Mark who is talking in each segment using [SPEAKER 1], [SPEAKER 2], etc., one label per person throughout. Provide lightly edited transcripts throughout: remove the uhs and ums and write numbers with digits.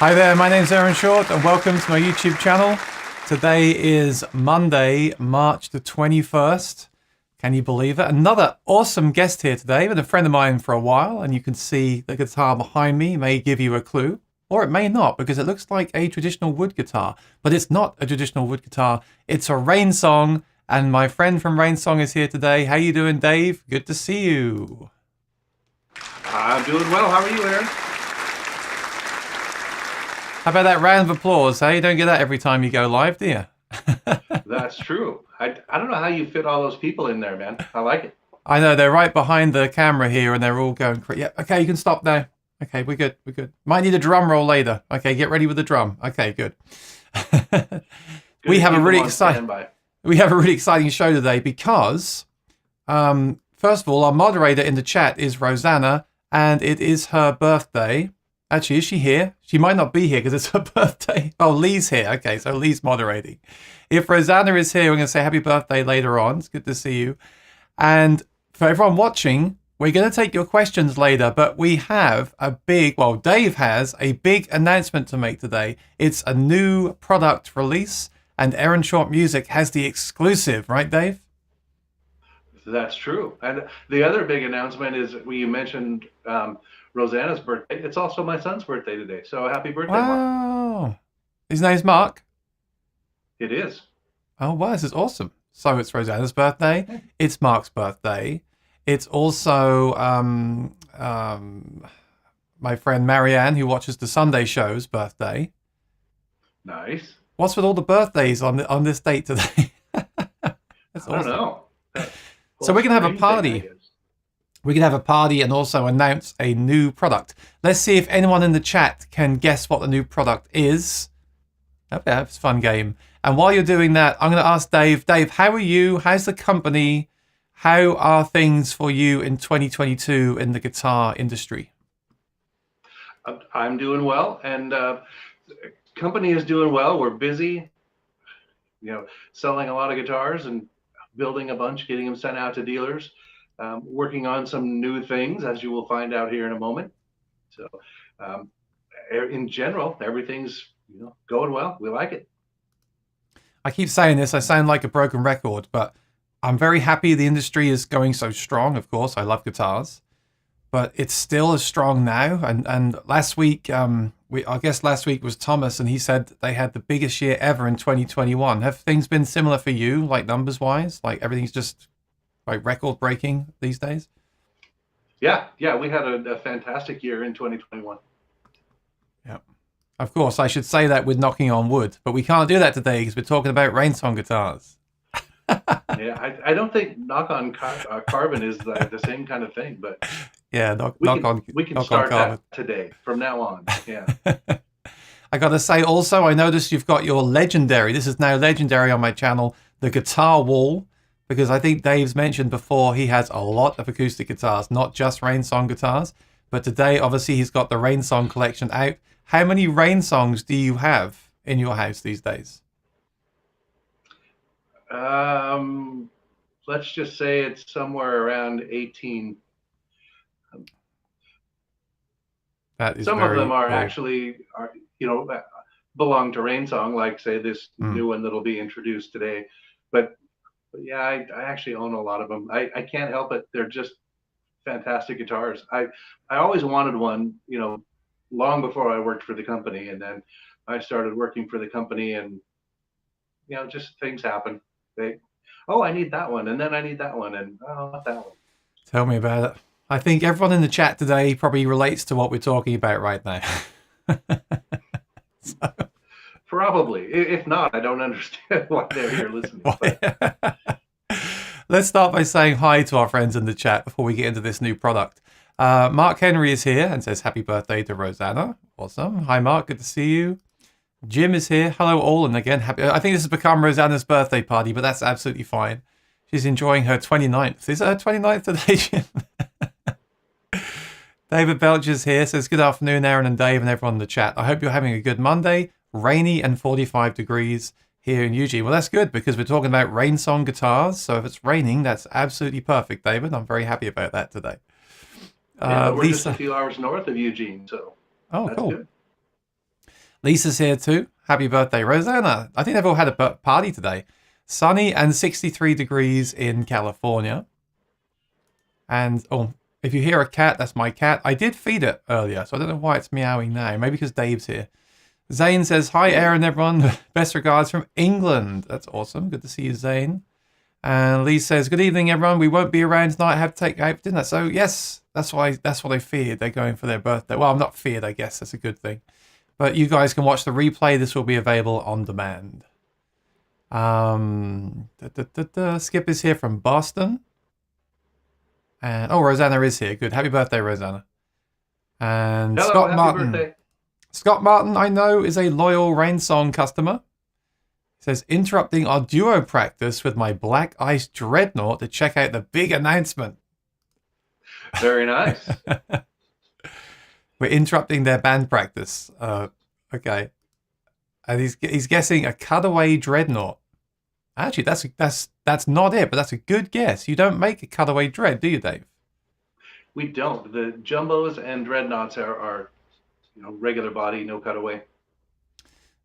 [SPEAKER 1] Hi there, my name's Aaron Short and welcome to my YouTube channel. Today is Monday, March the 21st. Can you believe it? Another awesome guest here today, been a friend of mine for a while, and you can see the guitar behind me may give you a clue, or it may not, because it looks like a traditional wood guitar, but it's not a traditional wood guitar. It's a Rainsong, and my friend from Rainsong is here today. How you doing, Dave? Good to see you.
[SPEAKER 2] I'm doing well. How are you, Aaron?
[SPEAKER 1] How about that round of applause? Hey, you don't get that every time you go live, do you?
[SPEAKER 2] That's true. I don't know how you fit all those people in there, man. I like it.
[SPEAKER 1] I know, they're right behind the camera here and they're all going crazy. Yeah, okay, you can stop now. Okay, we're good, we're good. Might need a drum roll later. Okay, get ready with the drum. Okay, good. We have a really exciting show today because, first of all, our moderator in the chat is Rosanna, and it is her birthday. Actually, is she here? She might not be here because it's her birthday. Oh, Lee's here. Okay, so Lee's moderating. If Rosanna is here, we're going to say happy birthday later on. It's good to see you. And for everyone watching, we're going to take your questions later, but we have a big, well, Dave has a big announcement to make today. It's a new product release, and Aaron Short Music has the exclusive, right, Dave?
[SPEAKER 2] That's true. And the other big announcement is you mentioned Rosanna's birthday. It's also my son's birthday today. So happy birthday, Mark.
[SPEAKER 1] Wow. His name's Mark?
[SPEAKER 2] It is.
[SPEAKER 1] Oh, wow, this is awesome. So it's Rosanna's birthday. It's Mark's birthday. It's also my friend Marianne, who watches the Sunday show's birthday.
[SPEAKER 2] Nice.
[SPEAKER 1] What's with all the birthdays on this date today? That's awesome.
[SPEAKER 2] I don't know.
[SPEAKER 1] So we're going to have a party. We can have a party and also announce a new product. Let's see if anyone in the chat can guess what the new product is. Okay, it's a fun game. And while you're doing that, I'm going to ask Dave. Dave, how are you? How's the company? How are things for you in 2022 in the guitar industry?
[SPEAKER 2] I'm doing well, and company is doing well. We're busy, selling a lot of guitars and building a bunch, getting them sent out to dealers. Working on some new things, as you will find out here in a moment. So, in general, everything's going well. We like it.
[SPEAKER 1] I keep saying this. I sound like a broken record, but I'm very happy the industry is going so strong. Of course, I love guitars, but it's still as strong now. And last week, I guess last week was Thomas, and he said they had the biggest year ever in 2021. Have things been similar for you, like numbers wise? Like everything's just like record breaking these days?
[SPEAKER 2] Yeah, we had a fantastic year in 2021.
[SPEAKER 1] Yeah. Of course, I should say that with knocking on wood, but we can't do that today because we're talking about Rainsong guitars.
[SPEAKER 2] Yeah, I don't think knock on carbon is the same kind of thing, but
[SPEAKER 1] yeah,
[SPEAKER 2] we can start that today from now on. Yeah.
[SPEAKER 1] I got to say also, I noticed you've got your legendary, this is now legendary on my channel, the guitar wall. Because I think Dave's mentioned before he has a lot of acoustic guitars, not just Rainsong guitars. But today, obviously, he's got the Rainsong collection out. How many Rainsongs do you have in your house these days?
[SPEAKER 2] Let's just say it's somewhere around 18. Some of them are actually belong to Rainsong, like say this new one that'll be introduced today. But yeah, I actually own a lot of them. I can't help it. They're just fantastic guitars. I always wanted one, long before I worked for the company. And then I started working for the company and, just things happen. I need that one. And then I need that one. And I want that one.
[SPEAKER 1] Tell me about it. I think everyone in the chat today probably relates to what we're talking about right now.
[SPEAKER 2] So. Probably. If not, I don't understand why they're here listening.
[SPEAKER 1] Let's start by saying hi to our friends in the chat before we get into this new product. Mark Henry is here and says happy birthday to Rosanna. Awesome. Hi, Mark. Good to see you. Jim is here. Hello, all. And again, happy. I think this has become Rosanna's birthday party, but that's absolutely fine. She's enjoying her 29th. Is it her 29th today, Jim? David Belcher's here. Says good afternoon, Aaron and Dave and everyone in the chat. I hope you're having a good Monday. Rainy and 45 degrees here in Eugene. Well, that's good because we're talking about Rainsong guitars. So if it's raining, that's absolutely perfect, David. I'm very happy about that today.
[SPEAKER 2] We're Lisa, just a few hours north of Eugene, so that's cool. Good.
[SPEAKER 1] Lisa's here too. Happy birthday, Rosanna. I think they've all had a party today. Sunny and 63 degrees in California. And, if you hear a cat, that's my cat. I did feed it earlier, so I don't know why it's meowing now. Maybe because Dave's here. Zane says, hi, Aaron, everyone. Best regards from England. That's awesome. Good to see you, Zane. And Lee says, good evening, everyone. We won't be around tonight. I have to take out for dinner. So, yes, that's what I feared. They're going for their birthday. Well, I'm not feared, I guess. That's a good thing. But you guys can watch the replay. This will be available on demand. Skip is here from Boston. And Rosanna is here. Good. Happy birthday, Rosanna. And
[SPEAKER 2] hello,
[SPEAKER 1] Scott
[SPEAKER 2] happy
[SPEAKER 1] Martin.
[SPEAKER 2] Birthday.
[SPEAKER 1] Scott Martin, I know, is a loyal Rainsong customer. He says, interrupting our duo practice with my Black Ice Dreadnought to check out the big announcement.
[SPEAKER 2] Very nice.
[SPEAKER 1] We're interrupting their band practice. Okay. And he's guessing a cutaway Dreadnought. Actually, that's not it, but that's a good guess. You don't make a cutaway Dread, do you, Dave?
[SPEAKER 2] We don't. The jumbos and dreadnoughts are regular body, no cutaway.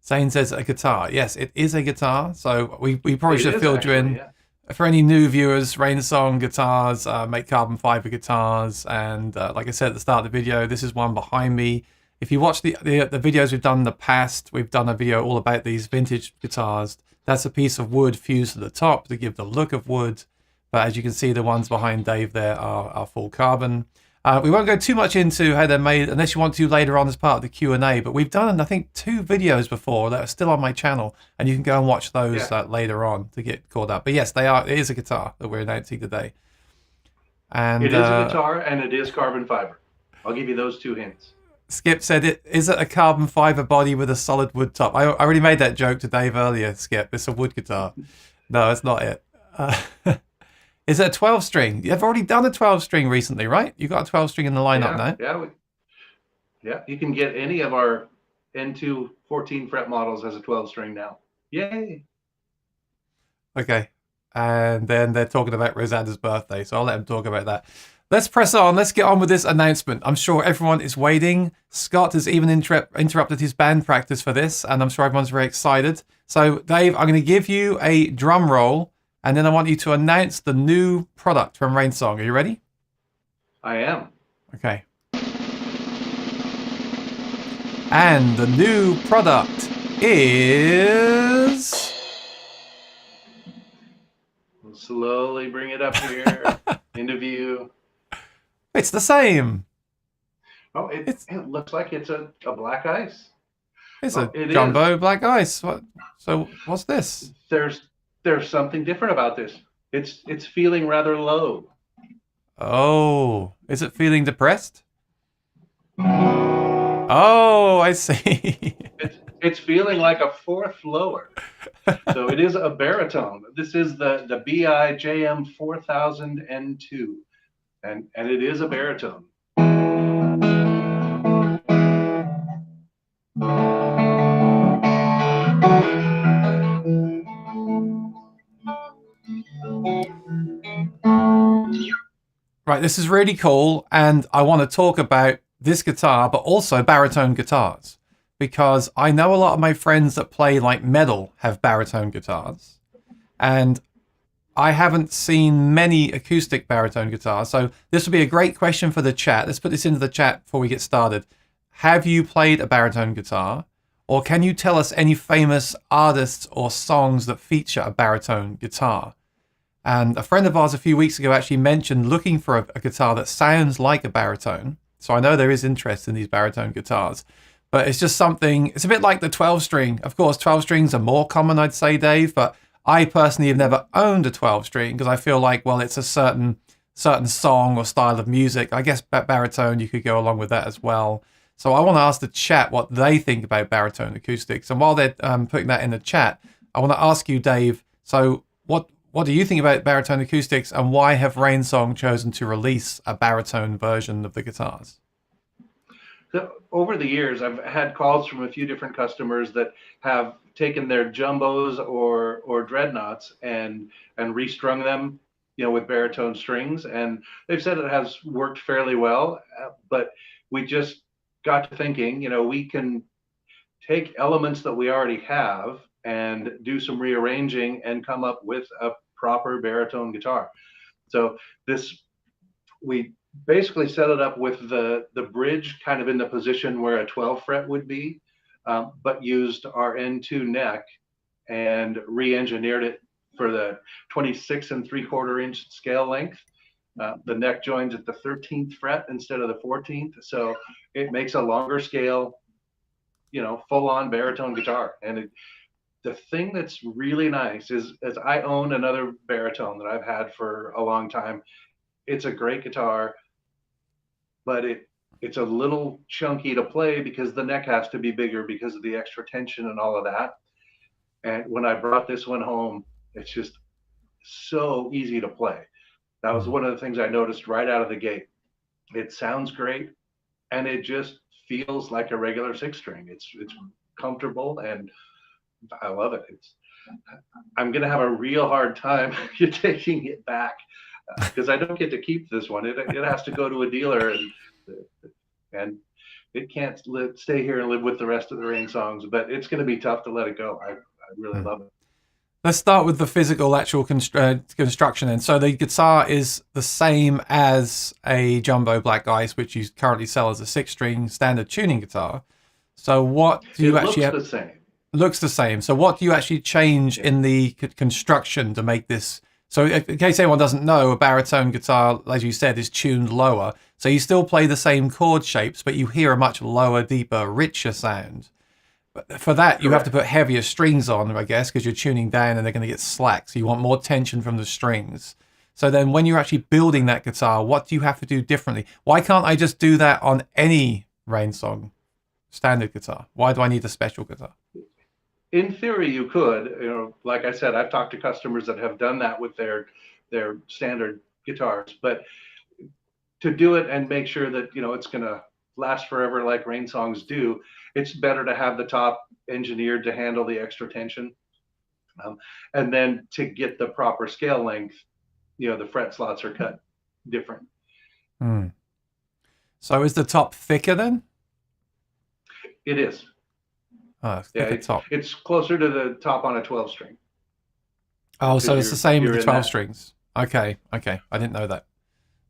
[SPEAKER 1] Zane says a guitar. Yes, it is a guitar. So we probably should have filled you in.
[SPEAKER 2] Yeah.
[SPEAKER 1] For any new viewers, Rainsong guitars make carbon fiber guitars. And like I said at the start of the video, this is one behind me. If you watch the videos we've done in the past, we've done a video all about these vintage guitars. That's a piece of wood fused to the top to give the look of wood. But as you can see, the ones behind Dave there are full carbon. We won't go too much into how they're made unless you want to later on as part of the Q&A. But we've done, I think, 2 videos before that are still on my channel. And you can go and watch those later on to get caught up. But yes, it is a guitar that we're announcing today. And
[SPEAKER 2] it is a guitar and it is carbon fiber. I'll give you those 2 hints. Skip
[SPEAKER 1] said, is it a carbon fiber body with a solid wood top? I already made that joke to Dave earlier, Skip. It's a wood guitar. No, it's not it. Is it a 12-string? You've already done a 12-string recently, right? You got a 12-string in the lineup now.
[SPEAKER 2] Yeah, you can get any of our N2 14-fret models as a 12-string now. Yay!
[SPEAKER 1] Okay. And then they're talking about Rosanna's birthday, so I'll let them talk about that. Let's press on. Let's get on with this announcement. I'm sure everyone is waiting. Scott has even interrupted his band practice for this, and I'm sure everyone's very excited. So, Dave, I'm going to give you a drum roll, and then I want you to announce the new product from Rainsong. Are you ready?
[SPEAKER 2] I am.
[SPEAKER 1] Okay. And the new product is...
[SPEAKER 2] We'll slowly bring it up here into view.
[SPEAKER 1] It's the same.
[SPEAKER 2] Oh, it looks like it's a black ice.
[SPEAKER 1] It's a jumbo black ice. So what's this?
[SPEAKER 2] There's something different about this. It's feeling rather low.
[SPEAKER 1] Oh, is it feeling depressed? Oh, I see.
[SPEAKER 2] It's feeling like a 4th lower. So it is a baritone. This is the BI JM 4000 N2. And it is a baritone.
[SPEAKER 1] Right, this is really cool, and I want to talk about this guitar, but also baritone guitars, because I know a lot of my friends that play like metal have baritone guitars, and I haven't seen many acoustic baritone guitars, so this would be a great question for the chat. Let's put this into the chat before we get started. Have you played a baritone guitar? Or can you tell us any famous artists or songs that feature a baritone guitar? And a friend of ours a few weeks ago actually mentioned looking for a guitar that sounds like a baritone. So I know there is interest in these baritone guitars, but it's just something, it's a bit like the 12 string. Of course, 12 strings are more common, I'd say, Dave, but I personally have never owned a 12 string because I feel like, well, it's a certain song or style of music. I guess baritone, you could go along with that as well. So I want to ask the chat what they think about baritone acoustics. And while they're putting that in the chat, I want to ask you, Dave, so what do you think about baritone acoustics, and why have Rainsong chosen to release a baritone version of the guitars?
[SPEAKER 2] So over the years, I've had calls from a few different customers that have taken their jumbos or dreadnoughts and restrung them, with baritone strings, and they've said it has worked fairly well. But we just got to thinking, we can take elements that we already have and do some rearranging and come up with a proper baritone guitar. So we basically set it up with the bridge kind of in the position where a 12 fret would be, but used our N2 neck and re-engineered it for the 26 3/4 inch scale length. The neck joins at the 13th fret instead of the 14th, so it makes a longer scale, full-on baritone guitar. And the thing that's really nice is I own another baritone that I've had for a long time. It's a great guitar, but it's a little chunky to play because the neck has to be bigger because of the extra tension and all of that. And when I brought this one home, it's just so easy to play. That was one of the things I noticed right out of the gate. It sounds great, and it just feels like a regular 6-string. It's comfortable, and I love it. I'm gonna have a real hard time taking it back because I don't get to keep this one. It has to go to a dealer, and it can't stay here and live with the rest of the Rainsongs. But it's going to be tough to let it go. I really love it.
[SPEAKER 1] Let's start with the physical, actual construction. And so the guitar is the same as a Jumbo Black Ice, which you currently sell as a 6-string standard tuning guitar. So what do you actually have?
[SPEAKER 2] It looks the same.
[SPEAKER 1] Looks the same. So what do you actually change in the construction to make this? So in case anyone doesn't know, a baritone guitar, as you said, is tuned lower. So you still play the same chord shapes, but you hear a much lower, deeper, richer sound. But for that, you have to put heavier strings on, I guess, because you're tuning down and they're going to get slack. So you want more tension from the strings. So then when you're actually building that guitar, what do you have to do differently? Why can't I just do that on any Rainsong standard guitar? Why do I need a special guitar?
[SPEAKER 2] In theory, you could. Like I said, I've talked to customers that have done that with their standard guitars. But to do it and make sure that it's going to last forever, like Rainsongs do, it's better to have the top engineered to handle the extra tension, and then to get the proper scale length, the fret slots are cut different.
[SPEAKER 1] So is the top thicker then?
[SPEAKER 2] It is.
[SPEAKER 1] Oh,
[SPEAKER 2] it's closer to the top on a 12 string.
[SPEAKER 1] Oh, so it's the same with the 12 strings. Okay. I didn't know that.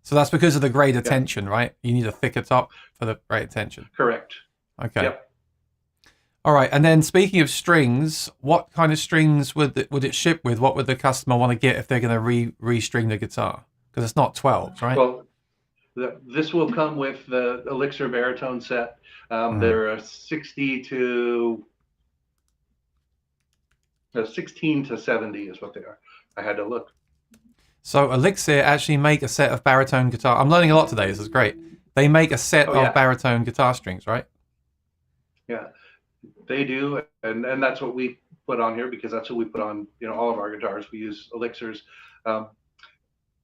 [SPEAKER 1] So that's because of the greater tension, right? You need a thicker top for the greater tension.
[SPEAKER 2] Correct.
[SPEAKER 1] Okay.
[SPEAKER 2] Yep.
[SPEAKER 1] All right. And then speaking of strings, what kind of strings would it ship with? What would the customer want to get if they're going to restring the guitar? Because it's not 12s, right?
[SPEAKER 2] Well, this will come with the Elixir baritone set. They're a 16 to 70 is what they are. I had to look.
[SPEAKER 1] So Elixir actually make a set of baritone guitar. I'm learning a lot today. This is great. They make a set of baritone guitar strings, right?
[SPEAKER 2] Yeah, they do, and that's what we put on here because that's what we put on all of our guitars. We use Elixirs,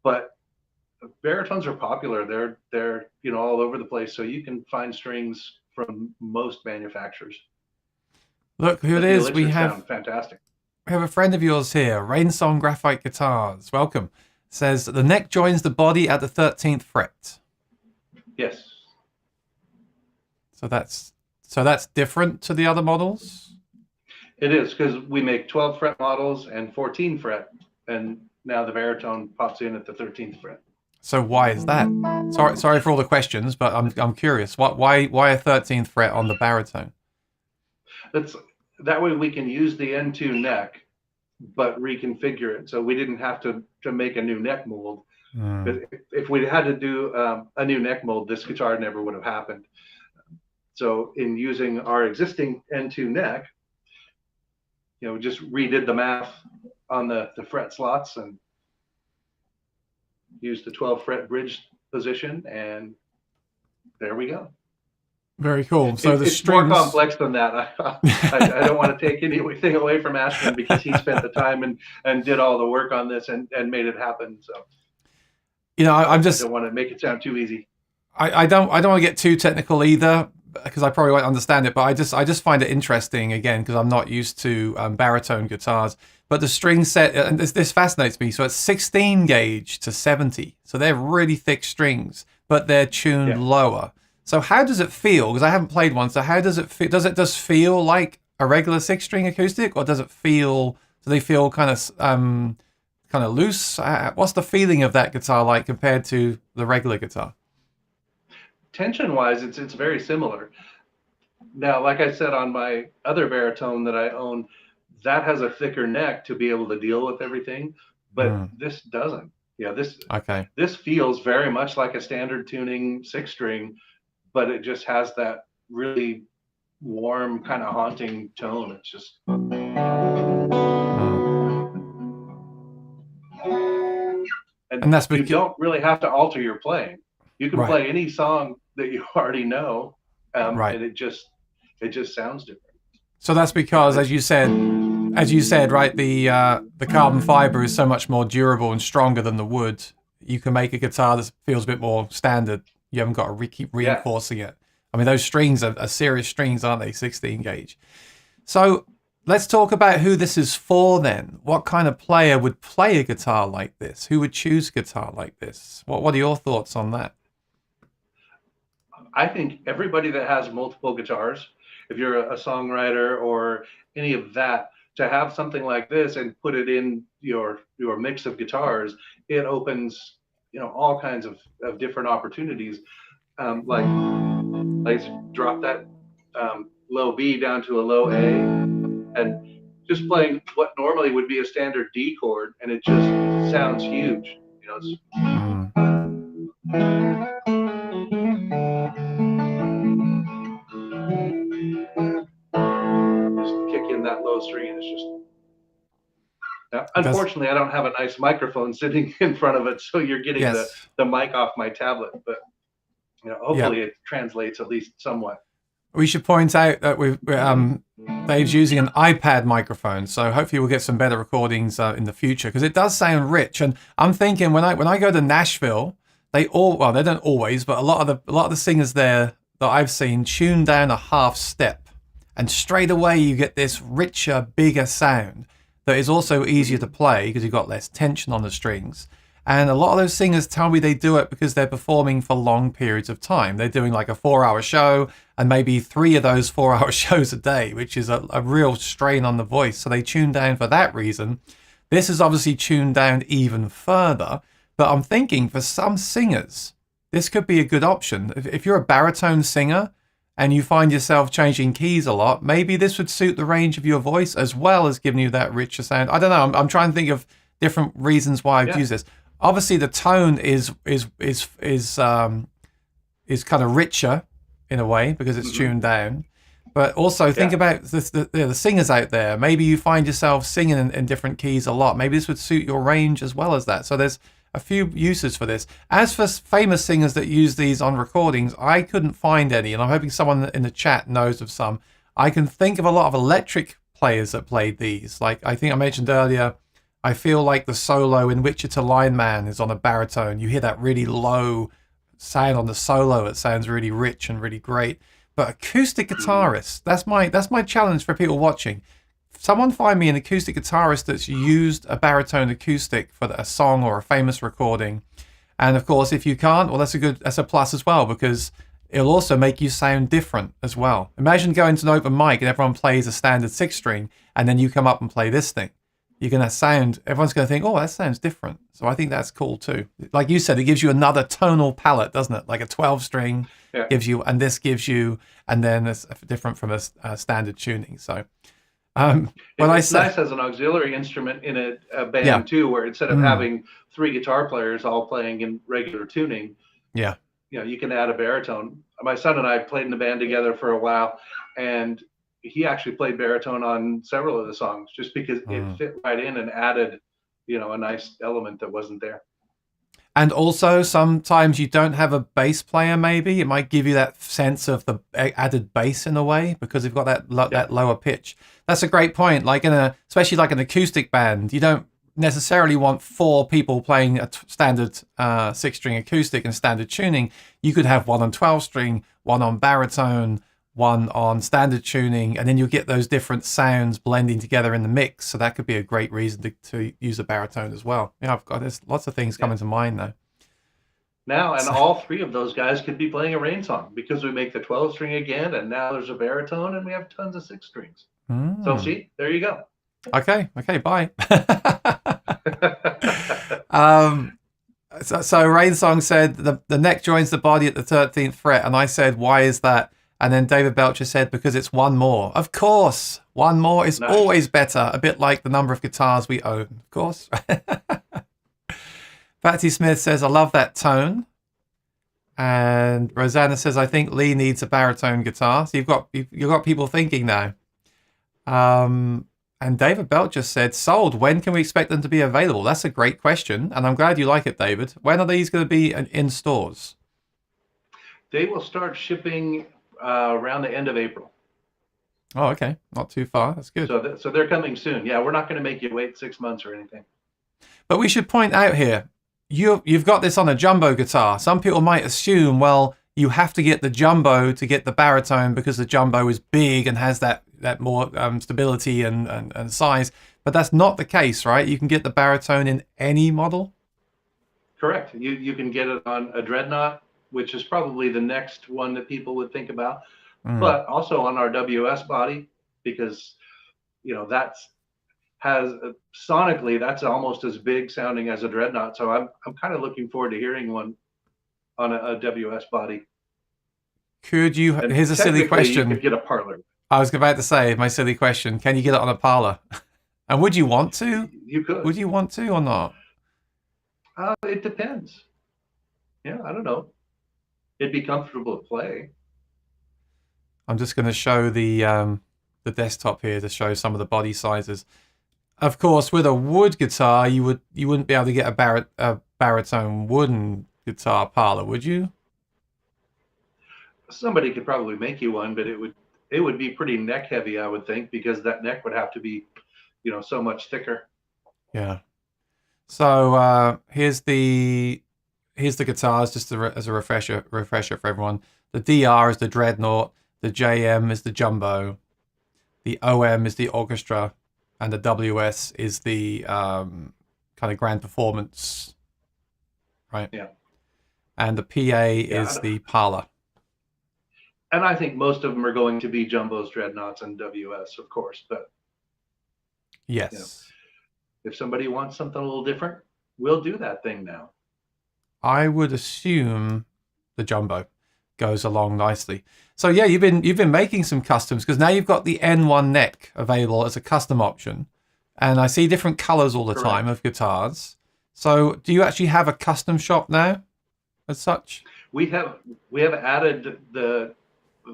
[SPEAKER 2] but baritones are popular. They're all over the place, so you can find strings from most manufacturers.
[SPEAKER 1] Look who it is. We have
[SPEAKER 2] fantastic.
[SPEAKER 1] We have a friend of yours here, Rainsong Graphite Guitars. Welcome. Says the neck joins the body at the 13th fret.
[SPEAKER 2] Yes.
[SPEAKER 1] So that's different to the other models?
[SPEAKER 2] It is, because we make 12 fret models and 14 fret, and now the baritone pops in at the 13th fret.
[SPEAKER 1] So why is that? Sorry for all the questions, but I'm curious. Why a 13th fret on the baritone?
[SPEAKER 2] That way we can use the N2 neck, but reconfigure it. So we didn't have to make a new neck mold. If we had to do a new neck mold, this guitar never would have happened. So in using our existing N2 neck, just redid the math on the fret slots and used the 12 fret bridge position, and there we go.
[SPEAKER 1] Very cool. So the
[SPEAKER 2] it's
[SPEAKER 1] strings...
[SPEAKER 2] more complex than that. I don't want to take anything away from Ashton, because he spent the time and did all the work on this and made it happen. So,
[SPEAKER 1] I
[SPEAKER 2] don't want to make it sound too easy.
[SPEAKER 1] I don't want to get too technical either, because I probably won't understand it. But I just find it interesting, again, because I'm not used to baritone guitars. But the string set, and this fascinates me. So it's 16 gauge to 70. So they're really thick strings, but they're tuned lower. So how does it feel? Because I haven't played one. So how does it feel? Does it just feel like a regular 6-string acoustic, or does it feel? Do they feel kind of loose? What's the feeling of that guitar like compared to the regular guitar?
[SPEAKER 2] Tension-wise, it's very similar. Now, like I said, on my other baritone that I own, that has a thicker neck to be able to deal with everything, but this doesn't. This feels very much like a standard tuning 6-string. But it just has that really warm, kind of haunting tone. It's just... And that's because you don't really have to alter your playing. You can play any song that you already know, and it just sounds different.
[SPEAKER 1] So that's because, as you said, right, the carbon fiber is so much more durable and stronger than the wood. You can make a guitar that feels a bit more standard. You haven't got to keep reinforcing it. I mean, those strings are serious strings, aren't they? 16 gauge. So let's talk about who this is for then. What kind of player would play a guitar like this? Who would choose a guitar like this? What are your thoughts on that?
[SPEAKER 2] I think everybody that has multiple guitars, if you're a songwriter or any of that, to have something like this and put it in your mix of guitars, it opens all kinds of different opportunities. Like drop that low B down to a low A, and just playing what normally would be a standard D chord, and it just sounds huge. It's just kick in that low string, and it's just... Now, unfortunately, I don't have a nice microphone sitting in front of it, so you're getting the mic off my tablet. But hopefully it translates at least somewhat.
[SPEAKER 1] We should point out that Dave's using an iPad microphone, so hopefully we'll get some better recordings in the future, because it does sound rich. And I'm thinking when I go to Nashville, they don't always, but a lot of the singers there that I've seen tune down a half step, and straight away you get this richer, bigger sound that is also easier to play because you've got less tension on the strings. And a lot of those singers tell me they do it because they're performing for long periods of time. They're doing like a 4-hour show, and maybe 3 of those 4-hour shows a day, which is a real strain on the voice. So they tune down for that reason. This is obviously tuned down even further. But I'm thinking for some singers, this could be a good option. If you're a baritone singer and you find yourself changing keys a lot, maybe this would suit the range of your voice as well as giving you that richer sound. I don't know. I'm trying to think of different reasons why I'd use this. Obviously, the tone is kind of richer in a way because it's tuned down. But also think about the singers out there. Maybe you find yourself singing in different keys a lot. Maybe this would suit your range as well as that. So there's a few uses for this. As for famous singers that use these on recordings, I couldn't find any, and I'm hoping someone in the chat knows of some. I can think of a lot of electric players that played these. Like I think I mentioned earlier, I feel like the solo in Wichita Lineman is on a baritone. You hear that really low sound on the solo. It sounds really rich and really great. But acoustic guitarist, that's my challenge for people watching. Someone find me an acoustic guitarist that's used a baritone acoustic for a song or a famous recording. And of course, if you can't, well, that's a plus as well, because it'll also make you sound different as well. Imagine going to an open mic and everyone plays a standard 6-string, and then you come up and play this thing. You're going to sound, everyone's going to think, oh, that sounds different. So I think that's cool too. Like you said, it gives you another tonal palette, doesn't it? Like a 12-string gives you, and this gives you, and then it's different from a standard tuning. So
[SPEAKER 2] It's nice as an auxiliary instrument in a band too, where instead of having 3 guitar players all playing in regular tuning, you can add a baritone. My son and I played in the band together for a while, and he actually played baritone on several of the songs just because it fit right in and added, a nice element that wasn't there.
[SPEAKER 1] And also, sometimes you don't have a bass player. Maybe it might give you that sense of the added bass in a way because you've got that lower pitch. That's a great point. Like especially like an acoustic band, you don't necessarily want 4 people playing a standard 6-string acoustic and standard tuning. You could have one on 12-string, one on baritone, one on standard tuning, and then you'll get those different sounds blending together in the mix. So that could be a great reason to use a baritone as well. There's lots of things coming to mind though.
[SPEAKER 2] Now, and all 3 of those guys could be playing a Rainsong because we make the 12-string again, and now there's a baritone, and we have tons of 6 strings. So see, there you go.
[SPEAKER 1] Okay, bye. So Rainsong said the neck joins the body at the 13th fret, and I said, why is that? And then David Belcher said, because it's one more. Of course, one more is always better. A bit like the number of guitars we own, of course. Patty Smith says, I love that tone. And Rosanna says, I think Lee needs a baritone guitar. So you've got people thinking now. And David Belcher said, sold. When can we expect them to be available? That's a great question. And I'm glad you like it, David. When are these going to be in stores?
[SPEAKER 2] They will start shipping around the end of April.
[SPEAKER 1] Oh, okay. Not too far. That's good.
[SPEAKER 2] So they're coming soon. Yeah, we're not going to make you wait 6 months or anything.
[SPEAKER 1] But we should point out here, you've got this on a jumbo guitar. Some people might assume, well, you have to get the jumbo to get the baritone because the jumbo is big and has that more stability and size. But that's not the case, right? You can get the baritone in any model?
[SPEAKER 2] Correct. You can get it on a Dreadnought, which is probably the next one that people would think about, but also on our WS body, because sonically that's almost as big sounding as a Dreadnought. So I'm kind of looking forward to hearing one on a WS body.
[SPEAKER 1] Here's a silly question.
[SPEAKER 2] You could get a parlor.
[SPEAKER 1] I was about to say, my silly question, can you get it on a parlor? And would you want to?
[SPEAKER 2] You could.
[SPEAKER 1] Would you want to or not?
[SPEAKER 2] It depends. Yeah, I don't know. It'd be comfortable to play.
[SPEAKER 1] I'm just going to show the desktop here to show some of the body sizes. Of course, with a wood guitar, you wouldn't be able to get a baritone wooden guitar parlor, would you?
[SPEAKER 2] Somebody could probably make you one, but it would be pretty neck heavy, I would think, because that neck would have to be, so much thicker.
[SPEAKER 1] Yeah. So here's the guitars, just as a refresher for everyone. The DR is the Dreadnought, the JM is the Jumbo, the OM is the Orchestra, and the WS is the kind of Grand Performance, right?
[SPEAKER 2] Yeah.
[SPEAKER 1] And the PA is the Parlor.
[SPEAKER 2] And I think most of them are going to be Jumbos, Dreadnoughts, and WS, of course. But
[SPEAKER 1] yes,
[SPEAKER 2] if somebody wants something a little different, we'll do that thing now.
[SPEAKER 1] I would assume the Jumbo goes along nicely. So yeah, you've been making some customs because now you've got the N1 neck available as a custom option, and I see different colors all the time of guitars. So do you actually have a custom shop now, as such?
[SPEAKER 2] We have added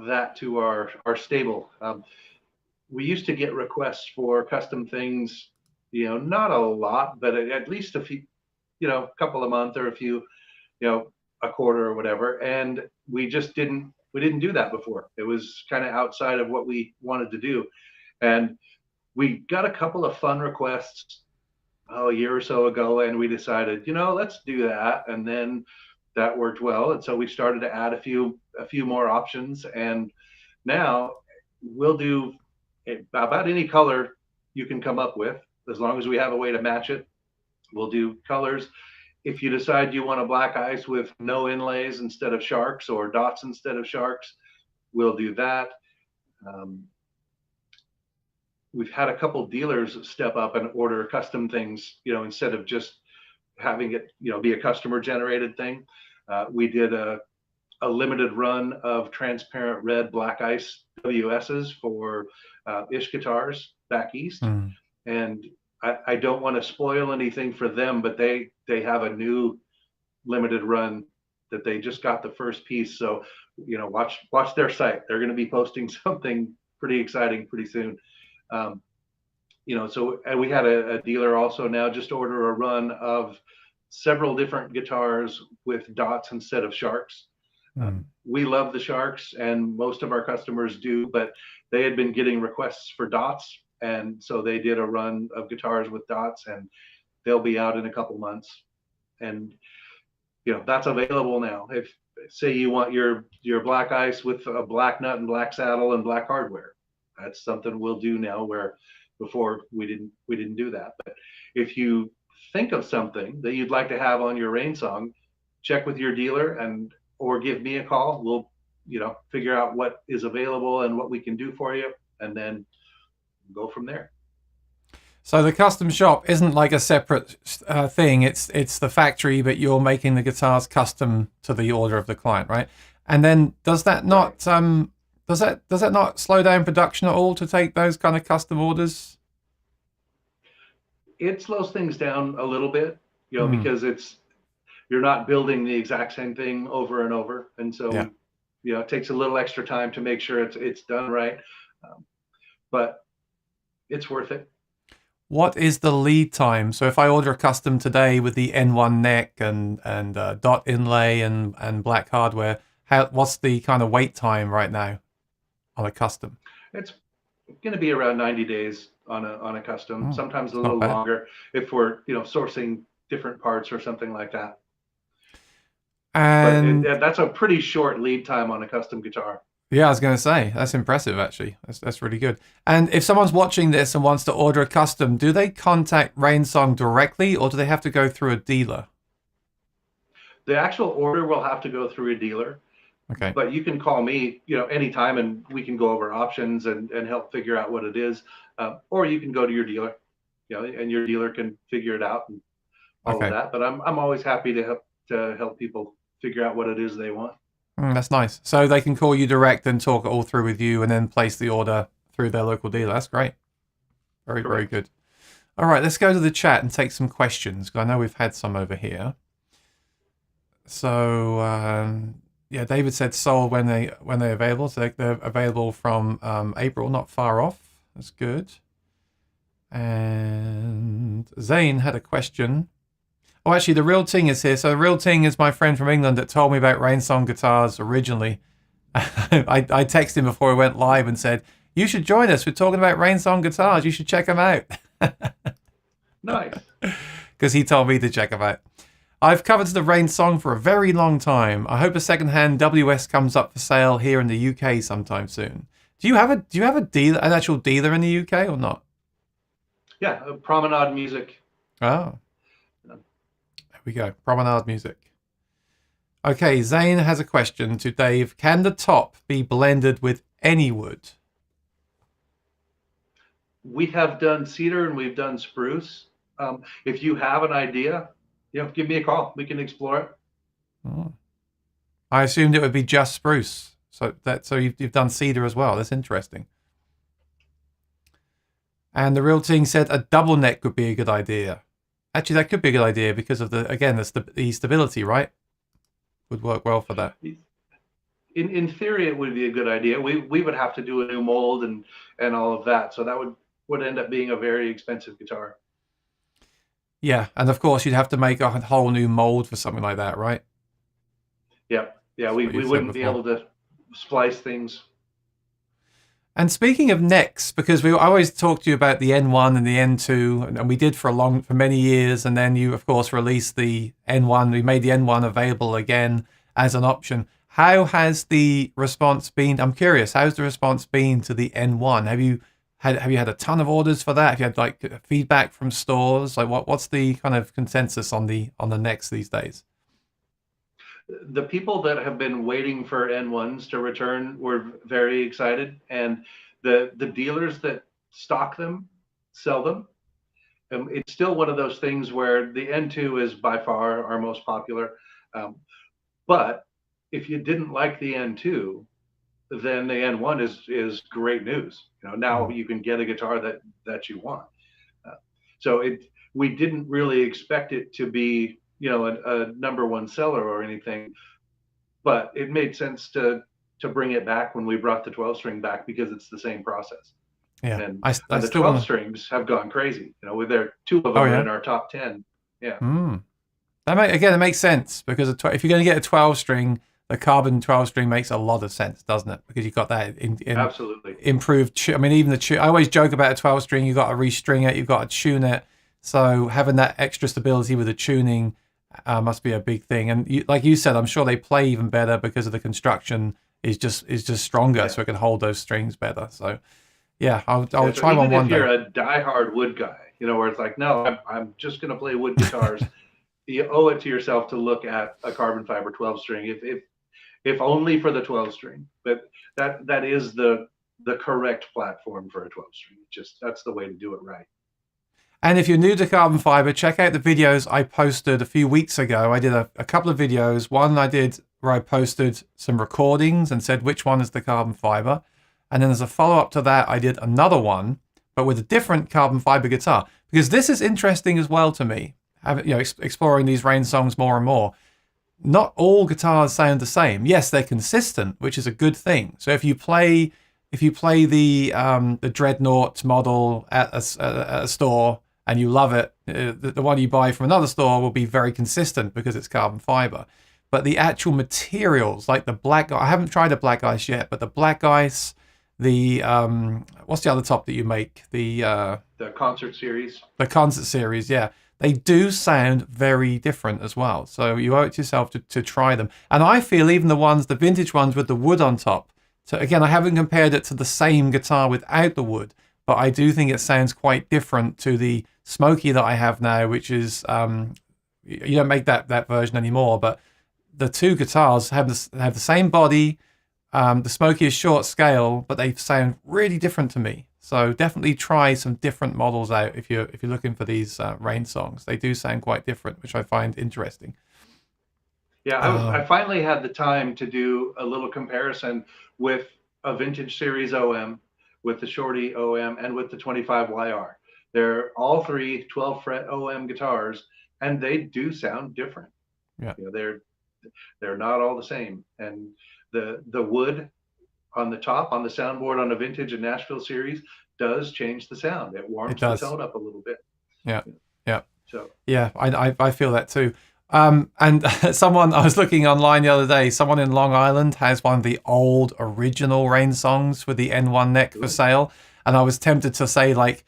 [SPEAKER 2] that to our stable. We used to get requests for custom things, not a lot, but at least a few, a couple a month or a few, a quarter or whatever. And we didn't do that before. It was kind of outside of what we wanted to do. And we got a couple of fun requests a year or so ago, and we decided, let's do that. And then that worked well. And so we started to add a few more options. And now we'll do about any color you can come up with, as long as we have a way to match it. We'll do colors. If you decide you want a black ice with no inlays instead of sharks, or dots instead of sharks, we'll do that. We've had a couple dealers step up and order custom things, instead of just having it, be a customer generated thing. We did a limited run of transparent red black ice WSs for Ish Guitars back east,
[SPEAKER 1] Mm.
[SPEAKER 2] and I don't want to spoil anything for them, but they have a new limited run that they just got the first piece. So, watch their site. They're going to be posting something pretty exciting pretty soon. Um, so and we had a dealer also now just order a run of several different guitars with dots instead of sharks.
[SPEAKER 1] Mm.
[SPEAKER 2] We love the sharks, and most of our customers do, but they had been getting requests for dots, and so they did a run of guitars with dots, and they'll be out in a couple months. And that's available now. If say you want your black ice with a black nut and black saddle and black hardware, that's something we'll do now, where before we didn't do that. But if you think of something that you'd like to have on your Rainsong, check with your dealer or give me a call. We'll figure out what is available and what we can do for you, and then go from there.
[SPEAKER 1] So the custom shop isn't like a separate thing. It's the factory, but you're making the guitars custom to the order of the client, right? And then does that not does that not slow down production at all to take those kind of custom orders?
[SPEAKER 2] It slows things down a little bit, because you're not building the exact same thing over and over, and so it takes a little extra time to make sure it's done right, but it's worth it.
[SPEAKER 1] What is the lead time? So if I order a custom today with the N1 neck and dot inlay and black hardware, what's the kind of wait time right now on a custom?
[SPEAKER 2] It's going to be around 90 days on a custom, sometimes a little longer if we're sourcing different parts or something like that.
[SPEAKER 1] And
[SPEAKER 2] but that's a pretty short lead time on a custom guitar.
[SPEAKER 1] Yeah, I was going to say, that's impressive, actually. That's really good. And if someone's watching this and wants to order a custom, do they contact Rainsong directly, or do they have to go through a dealer?
[SPEAKER 2] The actual order will have to go through a dealer.
[SPEAKER 1] Okay.
[SPEAKER 2] But you can call me, anytime, and we can go over options and help figure out what it is. Or you can go to your dealer, and your dealer can figure it out and all of that. But I'm always happy to help people figure out what it is they want.
[SPEAKER 1] That's nice. So they can call you direct and talk it all through with you and then place the order through their local dealer. That's great. Very, very good. All right, let's go to the chat and take some questions, because I know we've had some over here. So, yeah, David said sold when they're available. So they're available from April, not far off. That's good. And Zane had a question. Oh, actually, the Real Ting is here. So the Real Ting is my friend from England that told me about Rainsong guitars originally. I texted him before we went live and said, you should join us. We're talking about Rainsong guitars. You should check them out.
[SPEAKER 2] Nice.
[SPEAKER 1] Because he told me to check them out. I've covered the Rainsong for a very long time. I hope a secondhand WS comes up for sale here in the UK sometime soon. Do you have a dealer, an actual dealer in the UK or not?
[SPEAKER 2] Yeah, Promenade Music.
[SPEAKER 1] Oh. There we go. Promenade Music. Okay, Zane has a question to Dave. Can the top be blended with any wood?
[SPEAKER 2] We have done cedar and we've done spruce. If you have an idea, give me a call. We can explore it.
[SPEAKER 1] Oh. I assumed it would be just spruce. So you've done cedar as well. That's interesting. And the Real Ting said a double neck would be a good idea. Actually, that could be a good idea because of the stability, right? Would work well for that.
[SPEAKER 2] In theory, it would be a good idea. We would have to do a new mold and all of that. So that would end up being a very expensive guitar.
[SPEAKER 1] Yeah, and of course you'd have to make a whole new mold for something like that, right?
[SPEAKER 2] Yeah, we wouldn't be able to splice things.
[SPEAKER 1] And speaking of necks, because I always talk to you about the N1 and the N2, and we did for many years, and then you of course released the N1. We made the N1 available again as an option. How has the response been? I'm curious. How's the response been to the N1? Have you had a ton of orders for that? Have you had like feedback from stores? Like what's the kind of consensus on the necks these days?
[SPEAKER 2] The people that have been waiting for N1s to return were very excited, and the dealers that stock them sell them. It's still one of those things where the N2 is by far our most popular, but if you didn't like the N2, then the N1 is great news. Now you can get a guitar that you want. So we didn't really expect it to be a number one seller or anything, but it made sense to bring it back when we brought the 12 string back, because it's the same process.
[SPEAKER 1] Yeah,
[SPEAKER 2] and
[SPEAKER 1] I
[SPEAKER 2] the
[SPEAKER 1] still
[SPEAKER 2] 12
[SPEAKER 1] want.
[SPEAKER 2] strings have gone crazy. With their two of them
[SPEAKER 1] Oh
[SPEAKER 2] are
[SPEAKER 1] yeah.
[SPEAKER 2] in our top 10. Yeah.
[SPEAKER 1] Again, it makes sense, because if you're going to get a 12 string, the carbon 12 string makes a lot of sense, doesn't it? Because you've got that
[SPEAKER 2] Absolutely
[SPEAKER 1] improved. I mean, even I always joke about a 12 string. You've got to restring it. You've got to tune it. So having that extra stability with the tuning must be a big thing. And like you said, I'm sure they play even better because of the construction is just stronger, so it can hold those strings better. So yeah, I'll try one day.
[SPEAKER 2] Even if you're a diehard wood guy, where it's like, no, I'm just going to play wood guitars. You owe it to yourself to look at a carbon fiber 12 string, if only for the 12 string. But that is the correct platform for a 12 string. That's the way to do it right.
[SPEAKER 1] And if you're new to carbon fiber, check out the videos I posted a few weeks ago. I did a couple of videos. One I did where I posted some recordings and said which one is the carbon fiber. And then as a follow-up to that, I did another one, but with a different carbon fiber guitar. Because this is interesting as well to me, exploring these Rainsongs more and more. Not all guitars sound the same. Yes, they're consistent, which is a good thing. So if you play the Dreadnought model at a store and you love it, the one you buy from another store will be very consistent because it's carbon fiber. But the actual materials, like the black, I haven't tried a black ice yet, but the black ice, the what's the other top that you make? The
[SPEAKER 2] concert series.
[SPEAKER 1] The concert series, yeah. They do sound very different as well. So you owe it to yourself to try them. And I feel even the vintage ones with the wood on top. So again, I haven't compared it to the same guitar without the wood, but I do think it sounds quite different to the Smoky that I have now, which is, you don't make that version anymore, but the two guitars have the same body. The Smoky is short scale, but they sound really different to me. So definitely try some different models out if you're looking for these Rainsongs. They do sound quite different, which I find interesting.
[SPEAKER 2] Yeah, I finally had the time to do a little comparison with a vintage series OM, with the Shorty OM, and with the 25YR. They're all three 12 fret OM guitars, and they do sound different.
[SPEAKER 1] Yeah,
[SPEAKER 2] they're not all the same. And the wood on the top, on the soundboard on a vintage and Nashville series, does change the sound. It warms the tone up a little bit.
[SPEAKER 1] Yeah.
[SPEAKER 2] So
[SPEAKER 1] yeah, I feel that too. And someone, I was looking online the other day, someone in Long Island has one of the old original Rainsongs with the N1 neck for sale. And I was tempted to say, like,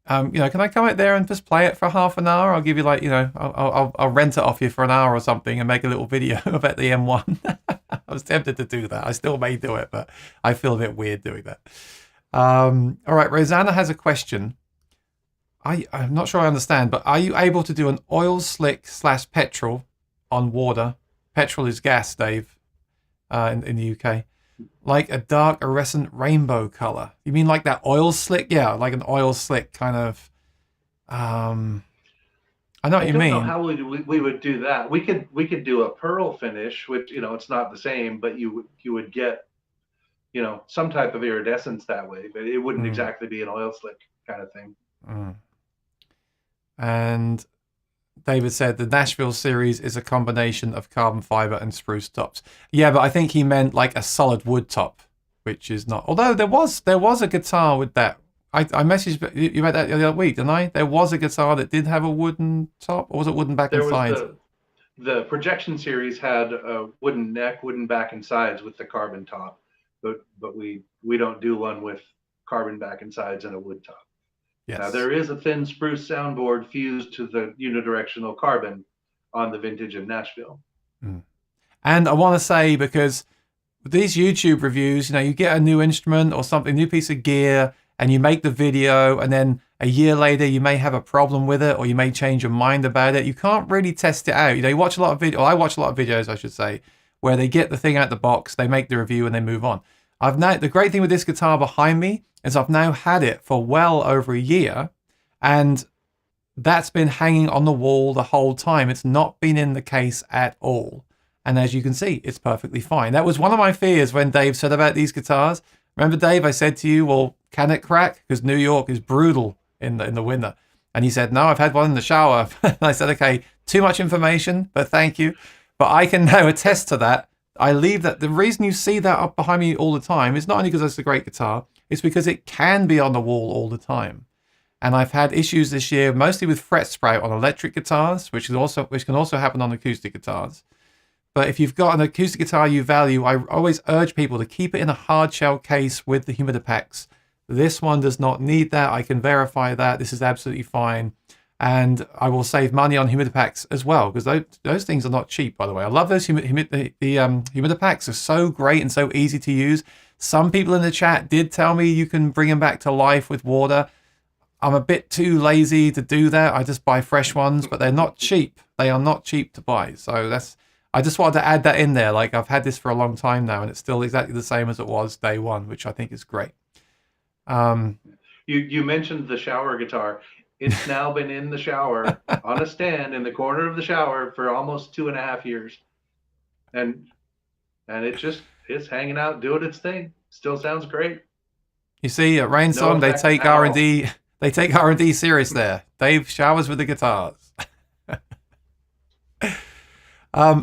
[SPEAKER 1] can I come out there and just play it for half an hour? I'll give you I'll rent it off you for an hour or something and make a little video about the M1. I was tempted to do that. I still may do it, but I feel a bit weird doing that. All right, Rosanna has a question. I'm not sure I understand, but are you able to do an oil slick / petrol on water? Petrol is gas, Dave, in the UK. Like a dark iridescent rainbow color. You mean like that oil slick? Yeah, like an oil slick kind of. I know what you mean.
[SPEAKER 2] I don't know how we would do that. We could do a pearl finish, which it's not the same, but you would get some type of iridescence that way, but it wouldn't exactly be an oil slick kind of thing.
[SPEAKER 1] And David said the Nashville series is a combination of carbon fiber and spruce tops. Yeah, but I think he meant like a solid wood top, which is not. Although there was a guitar with that. I messaged you about that the other week, didn't I? There was a guitar that did have a wooden top, or was it wooden back and sides?
[SPEAKER 2] The projection series had a wooden neck, wooden back and sides with the carbon top, but we don't do one with carbon back and sides and a wood top.
[SPEAKER 1] Yes.
[SPEAKER 2] Now, there is a thin spruce soundboard fused to the unidirectional carbon on the vintage in Nashville.
[SPEAKER 1] And I want to say, because with these YouTube reviews, you get a new instrument or something, new piece of gear, and you make the video, and then a year later you may have a problem with it, or you may change your mind about it. You can't really test it out. You watch a lot of videos. I watch a lot of videos, I should say, where they get the thing out the box, they make the review, and they move on. The great thing with this guitar behind me is I've now had it for well over a year, and that's been hanging on the wall the whole time. It's not been in the case at all. And as you can see, it's perfectly fine. That was one of my fears when Dave said about these guitars. Remember, Dave, I said to you, well, can it crack? Because New York is brutal in the winter. And he said, no, I've had one in the shower. And I said, okay, too much information, but thank you. But I can now attest to that. I leave that. The reason you see that up behind me all the time is not only because it's a great guitar, it's because it can be on the wall all the time. And I've had issues this year, mostly with fret sprout on electric guitars, which can also happen on acoustic guitars. But if you've got an acoustic guitar you value, I always urge people to keep it in a hard shell case with the humidipacks. This one does not need that. I can verify that. This is absolutely fine. And I will save money on humidipacks as well, because those things are not cheap, by the way. I love those humidipacks. Are so great and so easy to use. Some people in the chat did tell me you can bring them back to life with water. I'm a bit too lazy to do that. I just buy fresh ones, but they're not cheap. They are not cheap to buy. So I just wanted to add that in there. Like, I've had this for a long time now, and it's still exactly the same as it was day one, which I think is great.
[SPEAKER 2] You mentioned the shower guitar. It's now been in the shower on a stand in the corner of the shower for almost 2.5 years, and it's hanging out doing its thing. Still sounds great.
[SPEAKER 1] You see, at Rainsong, they take R&D. They take R&D serious there. Dave showers with the guitars.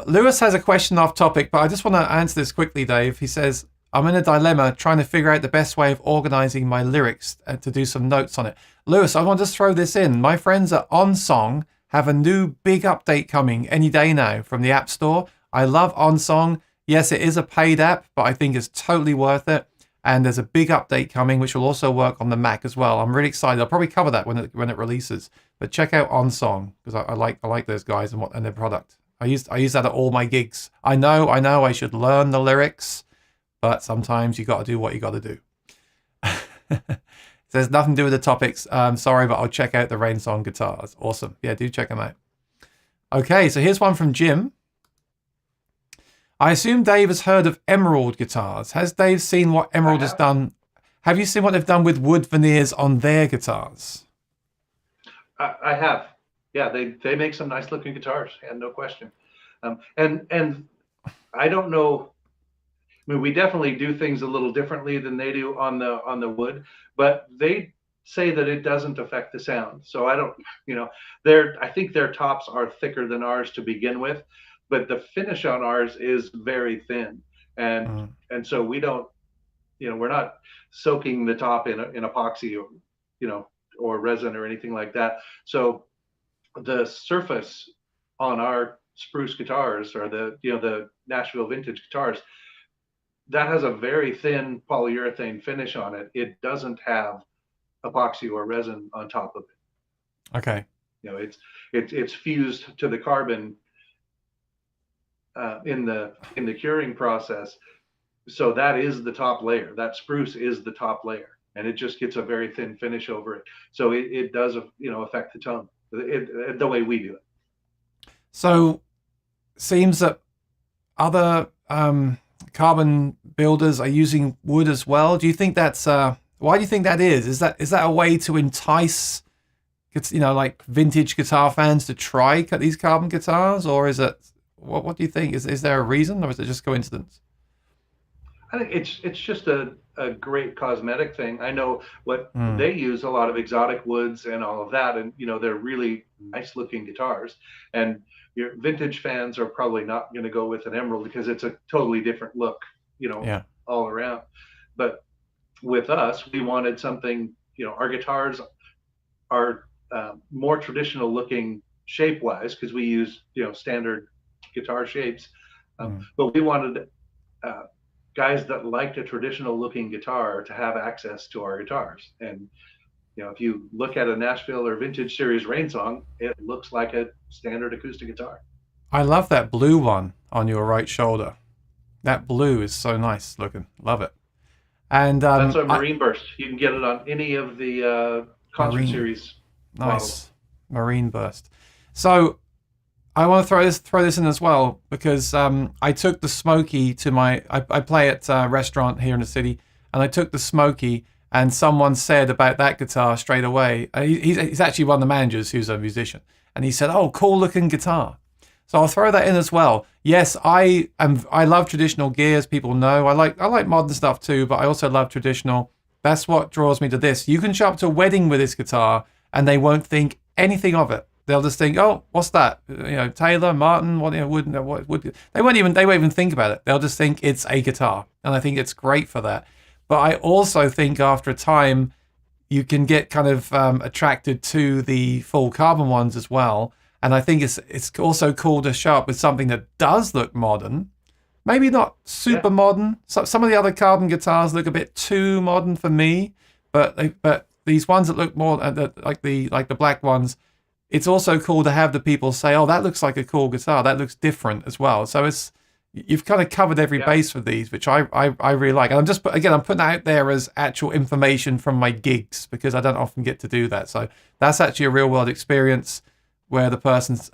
[SPEAKER 1] Lewis has a question off topic, but I just want to answer this quickly, Dave. He says, I'm in a dilemma trying to figure out the best way of organizing my lyrics to do some notes on it. Lewis, I want to just throw this in. My friends at OnSong have a new big update coming any day now from the App Store. I love OnSong. Yes, it is a paid app, but I think it's totally worth it. And there's a big update coming, which will also work on the Mac as well. I'm really excited. I'll probably cover that when it releases. But check out OnSong, because I like those guys and their product. I use that at all my gigs. I know I should learn the lyrics, but sometimes you got to do what you got to do. There's nothing to do with the topics. Sorry, but I'll check out the Rainsong guitars. Awesome. Yeah, do check them out. Okay, so here's one from Jim. I assume Dave has heard of Emerald guitars. Has Dave seen what Emerald has done? Have you seen what they've done with wood veneers on their guitars?
[SPEAKER 2] I have. Yeah, they make some nice looking guitars, and no question. And I don't know. I mean, we definitely do things a little differently than they do on the wood, but they say that it doesn't affect the sound. So I don't, I think their tops are thicker than ours to begin with, but the finish on ours is very thin, and so we don't, we're not soaking the top in epoxy or resin or anything like that. So the surface on our spruce guitars, or the Nashville vintage guitars, that has a very thin polyurethane finish on it. It doesn't have epoxy or resin on top of it.
[SPEAKER 1] Okay.
[SPEAKER 2] It's fused to the carbon in the curing process. So that is the top layer. That spruce is the top layer, and it just gets a very thin finish over it. So it does affect the tone the way we do it.
[SPEAKER 1] So seems that other carbon builders are using wood as well. Do you think that's why do you think that is? Is that a way to entice like vintage guitar fans to try these carbon guitars, or is it what do you think? Is there a reason, or is it just coincidence?
[SPEAKER 2] I think it's just a great cosmetic thing. I know what they use, a lot of exotic woods and all of that, and they're really nice looking guitars. And your vintage fans are probably not going to go with an Emerald because it's a totally different look, all around. But with us, we wanted something. Our guitars are more traditional looking shape wise because we use standard guitar shapes, but we wanted guys that liked a traditional looking guitar to have access to our guitars. And if you look at a Nashville or Vintage Series Rainsong, it looks like a standard acoustic guitar.
[SPEAKER 1] I love that blue one on your right shoulder. That blue is so nice looking. Love it. And
[SPEAKER 2] that's a Marine Burst. You can get it on any of the concert series models.
[SPEAKER 1] Marine Burst. So I want to throw this in as well, because I took the Smoky to I play at a restaurant here in the city, and I took the Smoky, and someone said about that guitar straight away. He's actually one of the managers who's a musician, and he said, "Oh, cool looking guitar." So I'll throw that in as well. Yes, I love traditional gears. People know I like modern stuff too, but I also love traditional. That's what draws me to this. You can show up to a wedding with this guitar, and they won't think anything of it. They'll just think, "Oh, what's that? Taylor, Martin, what? What would?" They won't even think about it. They'll just think it's a guitar, and I think it's great for that. But I also think after a time, you can get kind of attracted to the full carbon ones as well. And I think it's also cool to show up with something that does look modern. Maybe not super modern. Some of the other carbon guitars look a bit too modern for me, but these ones that look more like the black ones, it's also cool to have the people say, "Oh, that looks like a cool guitar. That looks different as well." So you've kind of covered every base with these, which I really like. And I'm putting that out there as actual information from my gigs because I don't often get to do that. So that's actually a real world experience where the person's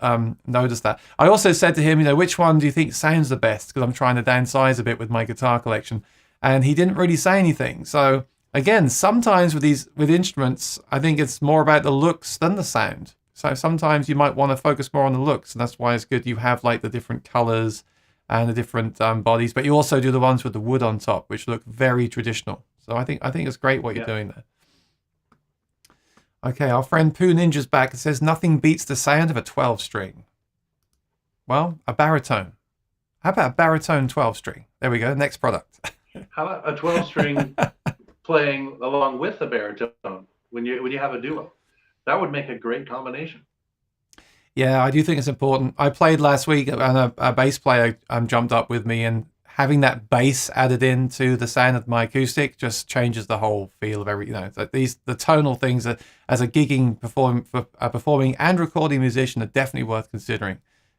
[SPEAKER 1] noticed that. I also said to him, which one do you think sounds the best? Because I'm trying to downsize a bit with my guitar collection. And he didn't really say anything. So again, sometimes with instruments, I think it's more about the looks than the sound. So sometimes you might want to focus more on the looks. And that's why it's good you have like the different colors and the different bodies. But you also do the ones with the wood on top, which look very traditional. So I think it's great what you're doing there. Okay, our friend Pooh Ninja's back and says, nothing beats the sound of a 12-string. Well, a baritone. How about a baritone 12-string? There we go, next product.
[SPEAKER 2] How about a 12-string playing along with the baritone when you have a duo? That would make a great combination.
[SPEAKER 1] Yeah, I do think it's important. I played last week and a bass player jumped up with me, and having that bass added into the sound of my acoustic just changes the whole feel of the tonal things that as a gigging performing and recording musician are definitely worth considering.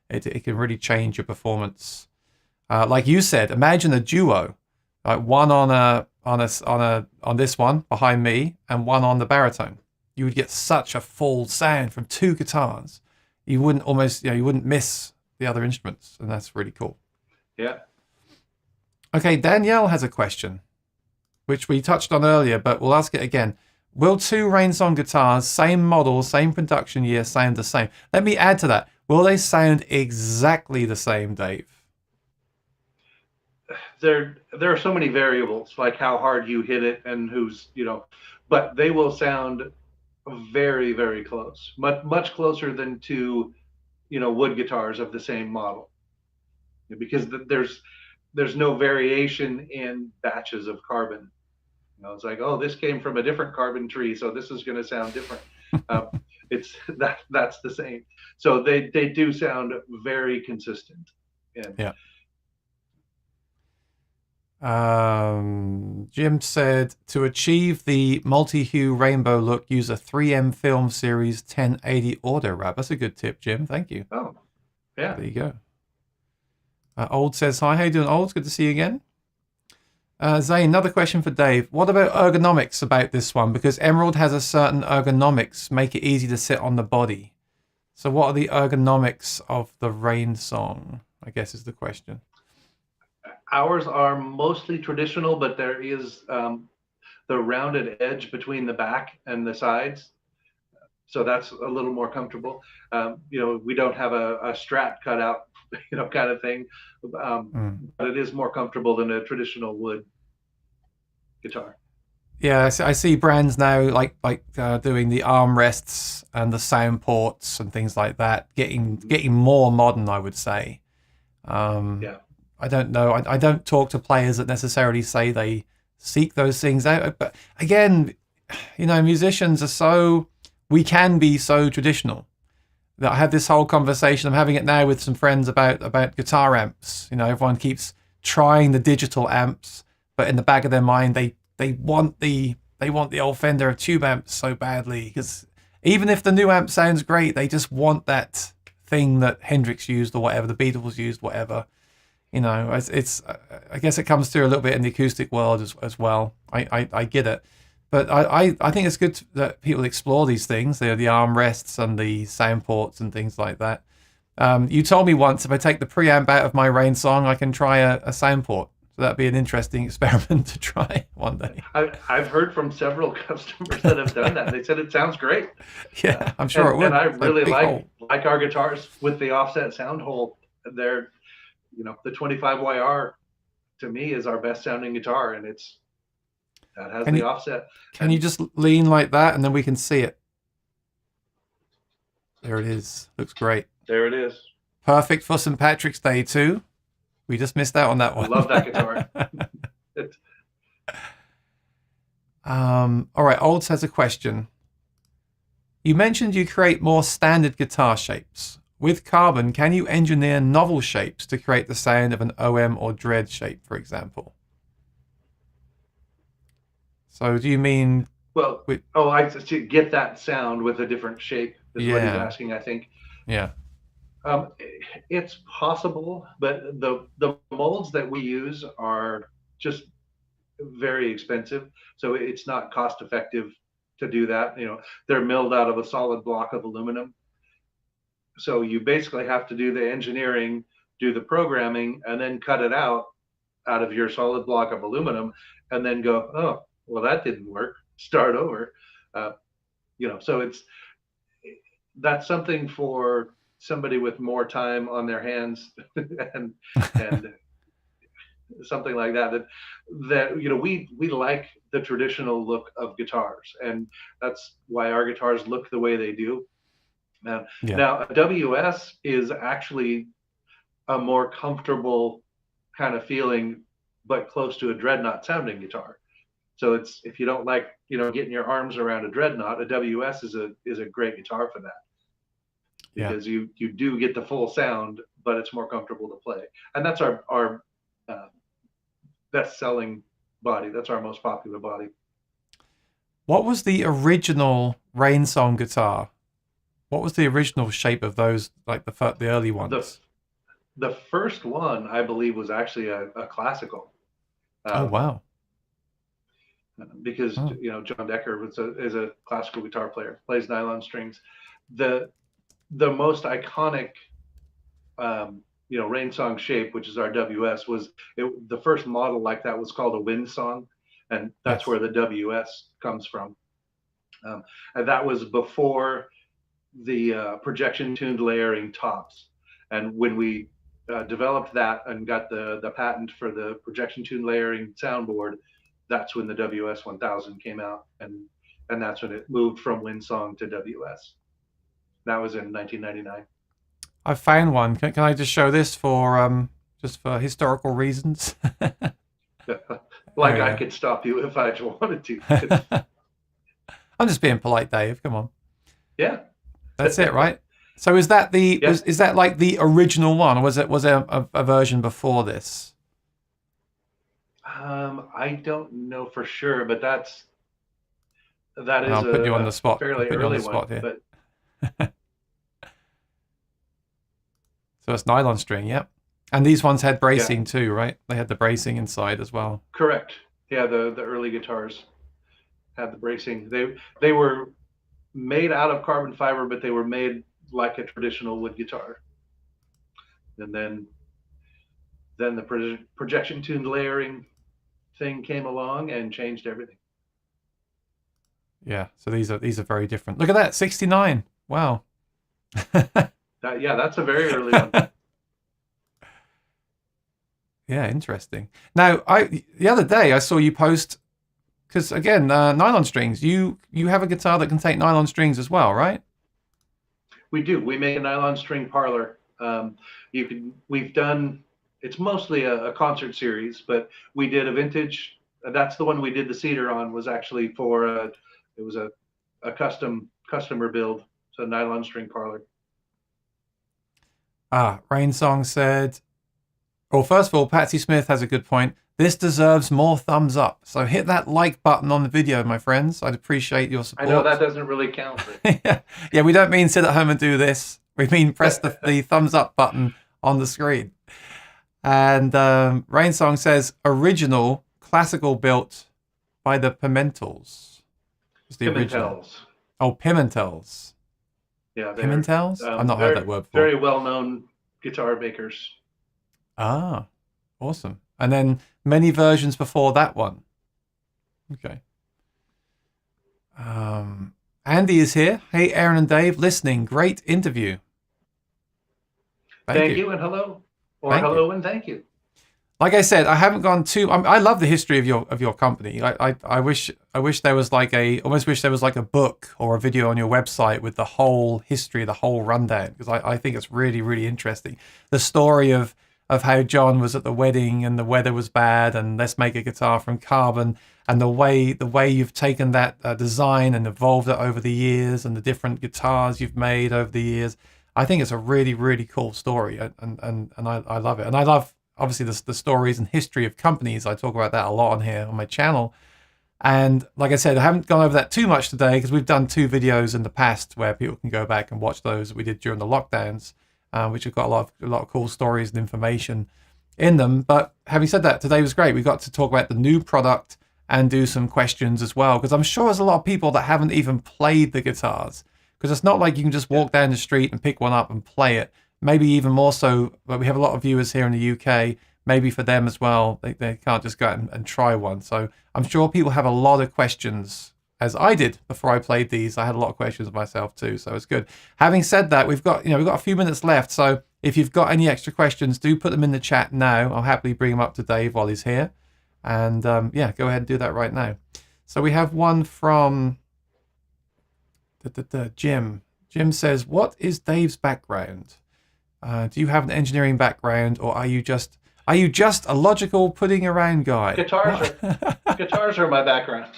[SPEAKER 1] It can really change your performance. Like you said, imagine a duo, like one on this one behind me and one on the baritone. You would get such a full sound from two guitars. You wouldn't miss the other instruments, and that's really cool.
[SPEAKER 2] Yeah.
[SPEAKER 1] Okay, Danielle has a question, which we touched on earlier, but we'll ask it again. Will two Rainsong guitars, same model, same production year, sound the same? Let me add to that. Will they sound exactly the same, Dave?
[SPEAKER 2] There are so many variables, like how hard you hit it and but they will sound very, very close, much closer than two, wood guitars of the same model, because there's no variation in batches of carbon. It's like, oh, this came from a different carbon tree, so this is going to sound different. That's the same. So they do sound very consistent.
[SPEAKER 1] Yeah. Jim said, to achieve the multi-hue rainbow look, use a 3M Film Series 1080 auto wrap. That's a good tip, Jim. Thank you.
[SPEAKER 2] Oh, yeah.
[SPEAKER 1] There you go. Old says, hi, how you doing, Old? Good to see you again. Zane, another question for Dave. What about ergonomics about this one? Because Emerald has a certain ergonomics, make it easy to sit on the body. So what are the ergonomics of the Rainsong, I guess is the question.
[SPEAKER 2] Ours are mostly traditional, but there is the rounded edge between the back and the sides. So that's a little more comfortable. We don't have a Strat cut out, kind of thing. But it is more comfortable than a traditional wood guitar.
[SPEAKER 1] Yeah, I see brands now like doing the armrests and the sound ports and things like that, getting more modern, I would say.
[SPEAKER 2] Yeah.
[SPEAKER 1] I don't know. I don't talk to players that necessarily say they seek those things out. But again, musicians we can be so traditional. That I had this whole conversation, I'm having it now with some friends about guitar amps. Everyone keeps trying the digital amps, but in the back of their mind, they want the old Fender tube amps so badly, because even if the new amp sounds great, they just want that thing that Hendrix used or whatever, the Beatles used, whatever. It's I guess it comes through a little bit in the acoustic world as well. I get it. But I think it's good that people explore these things. They're the armrests and the sound ports and things like that. You told me once if I take the preamp out of my Rainsong, I can try a sound port. So that'd be an interesting experiment to try one day.
[SPEAKER 2] I've heard from several customers that have done that. They said it sounds great.
[SPEAKER 1] Yeah, I'm sure it would.
[SPEAKER 2] And I really like our guitars with the offset sound hole. They're, the 25YR to me is our best sounding guitar, and that has the offset.
[SPEAKER 1] Can you just lean like that, and then we can see it? There it is. Looks great.
[SPEAKER 2] There it is.
[SPEAKER 1] Perfect for St. Patrick's Day too. We just missed out on that one.
[SPEAKER 2] I love that guitar.
[SPEAKER 1] All right, Olds has a question. You mentioned you create more standard guitar shapes. With Carbon, can you engineer novel shapes to create the sound of an OM or Dread shape, for example? So do you mean...
[SPEAKER 2] Well, to get that sound with a different shape is what he's asking, I think.
[SPEAKER 1] Yeah.
[SPEAKER 2] It's possible, but the molds that we use are just very expensive, so it's not cost effective to do that. They're milled out of a solid block of aluminum, so you basically have to do the engineering, do the programming, and then cut it out of your solid block of aluminum, and then go, oh, well, that didn't work, start over. So that's something for somebody with more time on their hands and something like that we like the traditional look of guitars, and that's why our guitars look the way they do. Now a WS is actually a more comfortable kind of feeling, but close to a dreadnought sounding guitar. So if you don't like getting your arms around a dreadnought, a WS is a great guitar for that, because you do get the full sound, but it's more comfortable to play. And that's our best selling body. That's our most popular body.
[SPEAKER 1] What was the original Rainsong guitar? What was the original shape of those, like the early ones?
[SPEAKER 2] The first one, I believe, was actually a classical.
[SPEAKER 1] Oh, wow.
[SPEAKER 2] Because John Decker is a classical guitar player, plays nylon strings. The most iconic Rainsong shape, which is our WS, the first model like that was called a Windsong, and that's where the WS comes from. And that was before the projection tuned layering tops. And when we developed that and got the patent for the projection tuned layering soundboard, that's when the WS 1000 came out, and that's when it moved from Windsong to WS. That was in 1999.
[SPEAKER 1] I found one. Can I just show this for historical reasons?
[SPEAKER 2] I could stop you if I wanted to.
[SPEAKER 1] I'm just being polite, Dave. Come on.
[SPEAKER 2] Yeah.
[SPEAKER 1] That's it, right? So is that is that like the original one, or was there a version before this?
[SPEAKER 2] I don't know for sure, but that is
[SPEAKER 1] I'll put you on the spot.
[SPEAKER 2] Fairly early one.
[SPEAKER 1] Here.
[SPEAKER 2] But
[SPEAKER 1] so it's nylon string, yep. And these ones had bracing too, right? They had the bracing inside as well.
[SPEAKER 2] Correct. Yeah, the early guitars had the bracing. They were made out of carbon fiber, but they were made like a traditional wood guitar. And then the projection tuned layering thing came along and changed everything.
[SPEAKER 1] Yeah, so these are very different. Look at that, 69. Wow.
[SPEAKER 2] That's a very early one.
[SPEAKER 1] Yeah, interesting. Now, the other day I saw you post, because again, nylon strings. You have a guitar that can take nylon strings as well, right?
[SPEAKER 2] We do. We make a nylon string parlor. We've done. It's mostly a concert series, but we did a vintage. That's the one we did the cedar on. Was actually for it was a customer build. So nylon string parlor.
[SPEAKER 1] Rainsong said, well, first of all, Patsy Smith has a good point. This deserves more thumbs up. So hit that like button on the video, my friends. I'd appreciate your support.
[SPEAKER 2] I know that doesn't really count.
[SPEAKER 1] Yeah, we don't mean sit at home and do this. We mean press the thumbs up button on the screen. And Rainsong says, original classical built by the Pimentels. It's the original. Oh, Pimentels.
[SPEAKER 2] Yeah,
[SPEAKER 1] Pimentels? I've not heard that word before.
[SPEAKER 2] Very well-known guitar makers.
[SPEAKER 1] Ah, awesome. And then many versions before that one. Okay. Andy is here. Hey, Aaron and Dave, listening. Great interview.
[SPEAKER 2] Thank you and hello, or
[SPEAKER 1] Thank you.
[SPEAKER 2] hello and thank you.
[SPEAKER 1] Like I said, I haven't gone too. I love the history of your company. I wish there was like almost wish there was like a book or a video on your website with the whole history, the whole rundown, because I think it's really interesting. The story of how John was at the wedding and the weather was bad and let's make a guitar from carbon, and the way you've taken that design and evolved it over the years and the different guitars you've made over the years. I think it's a really cool story, and I love it, and I love obviously the stories and history of companies. I talk about that a lot on here on my channel. And like I said, I haven't gone over that too much today because we've done 2 videos in the past where people can go back and watch those that we did during the lockdowns, which have got a lot of cool stories and information in them. But having said that, today was great. We got to talk about the new product and do some questions as well, because I'm sure there's a lot of people that haven't even played the guitars, because it's not like you can just walk down the street and pick one up and play it. Maybe even more so, but we have a lot of viewers here in the UK. Maybe for them as well, they can't just go out and try one. So I'm sure people have a lot of questions, as I did before I played these. I had a lot of questions myself too, so it's good. Having said that, we've got a few minutes left. So if you've got any extra questions, do put them in the chat now. I'll happily bring them up to Dave while he's here. And yeah, go ahead and do that right now. So we have one from Jim. Jim says, "What is Dave's background? Do you have an engineering background, or are you just a logical pudding around guy?"
[SPEAKER 2] Guitars are my background.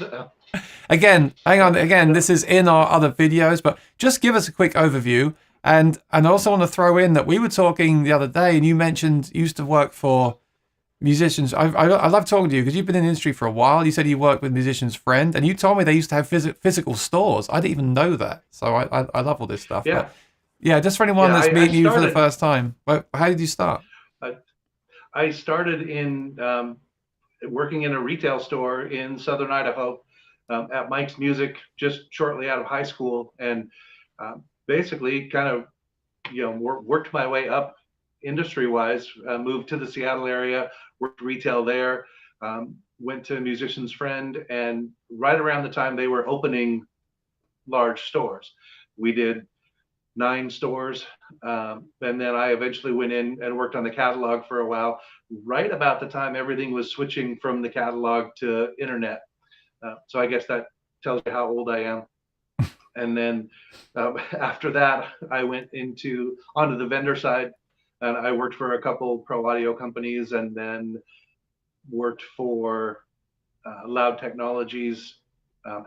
[SPEAKER 1] Again, hang on. Again, this is in our other videos, but just give us a quick overview. And I also want to throw in that we were talking the other day, and you mentioned you used to work for musicians. I love talking to you because you've been in the industry for a while. You said you worked with Musician's Friend, and you told me they used to have physical stores. I didn't even know that. So I love all this stuff.
[SPEAKER 2] Yeah.
[SPEAKER 1] But yeah, just for anyone that's meeting you for the first time, how did you start?
[SPEAKER 2] I started in working in a retail store in Southern Idaho at Mike's Music just shortly out of high school, and basically kind of worked my way up industry-wise. Moved to the Seattle area, worked retail there, went to Musician's Friend, and right around the time they were opening large stores, we did 9 stores, and then I eventually went in and worked on the catalog for a while, right about the time everything was switching from the catalog to internet. So I guess that tells you how old I am. And then after that, I went onto the vendor side, and I worked for a couple pro audio companies, and then worked for Loud Technologies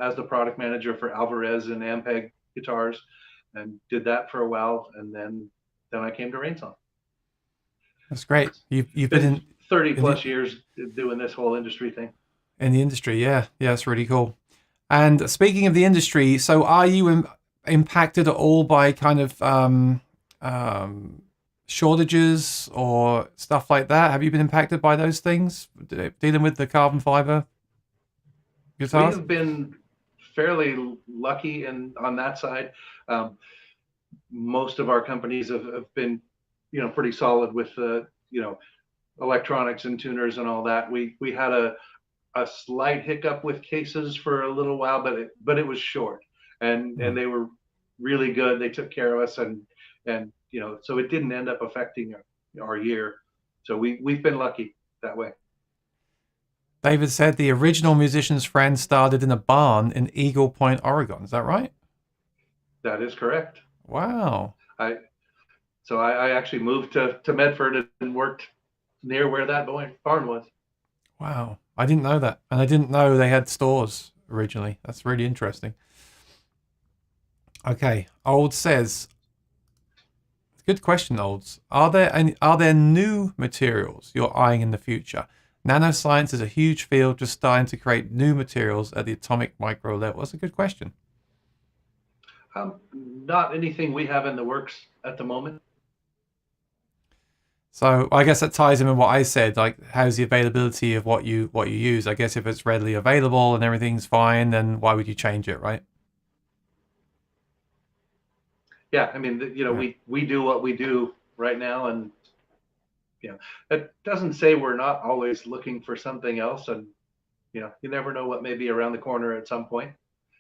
[SPEAKER 2] as the product manager for Alvarez and Ampeg guitars, and did that for a while, and then I came to Rainsong.
[SPEAKER 1] That's great. You've been in
[SPEAKER 2] 30 plus years doing this whole industry thing.
[SPEAKER 1] In the industry, yeah, it's really cool. And speaking of the industry, so are you impacted at all by kind of shortages or stuff like that? Have you been impacted by those things, dealing with the carbon fiber guitars?
[SPEAKER 2] We've been fairly lucky on that side. Most of our companies have been, pretty solid with electronics and tuners and all that. We had a slight hiccup with cases for a little while, but it was short, and they were really good. They took care of us, and so it didn't end up affecting our year. So we've been lucky that way.
[SPEAKER 1] David said the original Musician's Friend started in a barn in Eagle Point, Oregon. Is that right?
[SPEAKER 2] That is correct.
[SPEAKER 1] Wow.
[SPEAKER 2] I actually moved to Medford and worked near where that barn was.
[SPEAKER 1] Wow. I didn't know that. And I didn't know they had stores originally. That's really interesting. Okay. Old says, good question, Olds. Are there new materials you're eyeing in the future? Nanoscience is a huge field just starting to create new materials at the atomic micro level. That's a good question.
[SPEAKER 2] Not anything we have in the works at the moment.
[SPEAKER 1] So I guess that ties in with what I said, like how's the availability of what you use? I guess if it's readily available and everything's fine, then why would you change it, right?
[SPEAKER 2] Yeah, I mean, we do what we do right now, and that doesn't say we're not always looking for something else, and you never know what may be around the corner at some point.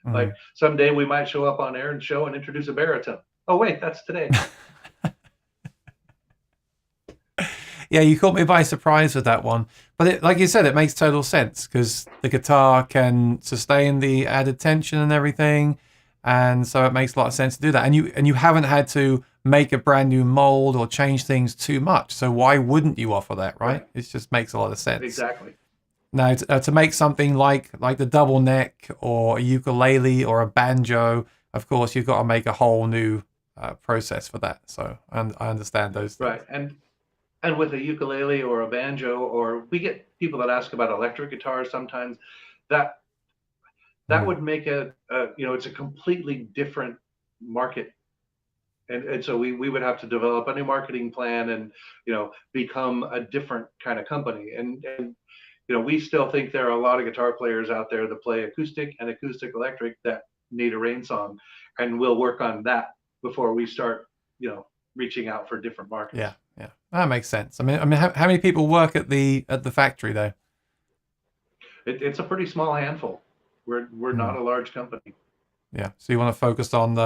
[SPEAKER 2] Mm-hmm. Like someday we might show up on air and introduce a baritone. Oh wait, that's today.
[SPEAKER 1] Yeah, you caught me by surprise with that one. But like you said, it makes total sense because the guitar can sustain the added tension and everything. And so it makes a lot of sense to do that. And you haven't had to make a brand new mold or change things too much. So why wouldn't you offer that, right? It just makes a lot of sense.
[SPEAKER 2] Exactly.
[SPEAKER 1] Now, to make something like the double neck or a ukulele or a banjo, of course, you've got to make a whole new process for that. So I understand those things.
[SPEAKER 2] Right. And with a ukulele or a banjo, or we get people that ask about electric guitars sometimes, that would make it's a completely different market. And so we would have to develop a new marketing plan and, become a different kind of company. And we still think there are a lot of guitar players out there that play acoustic and acoustic electric that need a Rainsong, and we'll work on that before we start, reaching out for different markets.
[SPEAKER 1] Yeah, that makes sense. I mean, how many people work at the factory though?
[SPEAKER 2] It's a pretty small handful. We're not a large company.
[SPEAKER 1] Yeah, so you want to focus on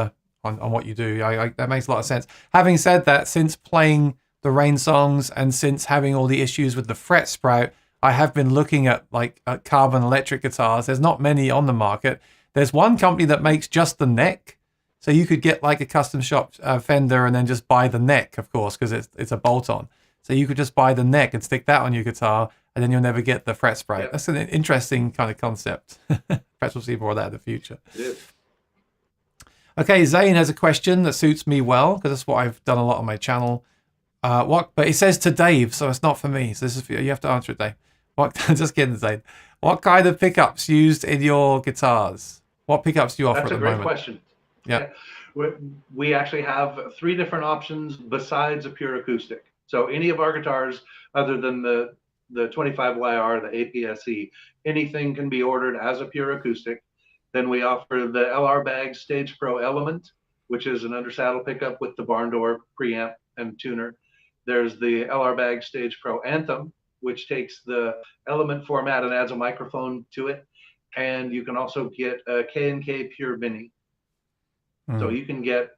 [SPEAKER 1] on what you do. That makes a lot of sense. Having said that, since playing the Rainsongs and since having all the issues with the fret sprout, I have been looking at at carbon electric guitars. There's not many on the market. There's one company that makes just the neck. So you could get like a custom shop Fender and then just buy the neck, of course, because it's a bolt-on. So you could just buy the neck and stick that on your guitar, and then you'll never get the fret sprout. Yeah. That's an interesting kind of concept. Perhaps we'll see more of that in the future.
[SPEAKER 2] It is.
[SPEAKER 1] Okay, Zane has a question that suits me well, because that's what I've done a lot on my channel. But it says to Dave, so it's not for me. So this is you have to answer it, Dave. Just kidding, Zane. What kind of pickups used in your guitars? What pickups do you offer at the moment?
[SPEAKER 2] That's a great question.
[SPEAKER 1] Yeah.
[SPEAKER 2] We actually have 3 different options besides a pure acoustic. So any of our guitars, other than the 25YR, the APS-C, anything can be ordered as a pure acoustic. Then we offer the LR Bag Stage Pro Element, which is an undersaddle pickup with the barn door preamp and tuner. There's the LR Bag Stage Pro Anthem, which takes the Element format and adds a microphone to it. And you can also get a K&K Pure Mini. So you can get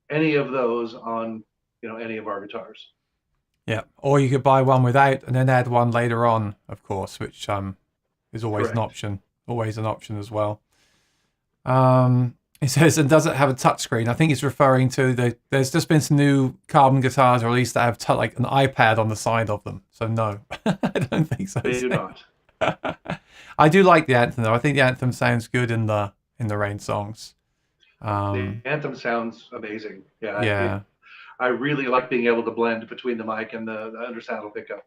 [SPEAKER 2] any of those on, any of our guitars.
[SPEAKER 1] Yeah, or you could buy one without and then add one later on, of course, which is always an option. Always an option as well. It says, and does it have a touchscreen? I think it's referring to there's just been some new carbon guitars released that have like an iPad on the side of them. So no, I don't think so.
[SPEAKER 2] They do not.
[SPEAKER 1] I do like the Anthem though. I think the Anthem sounds good in the Rainsongs.
[SPEAKER 2] The Anthem sounds amazing. Yeah.
[SPEAKER 1] Yeah.
[SPEAKER 2] I really like being able to blend between the mic and the undersaddle pickup.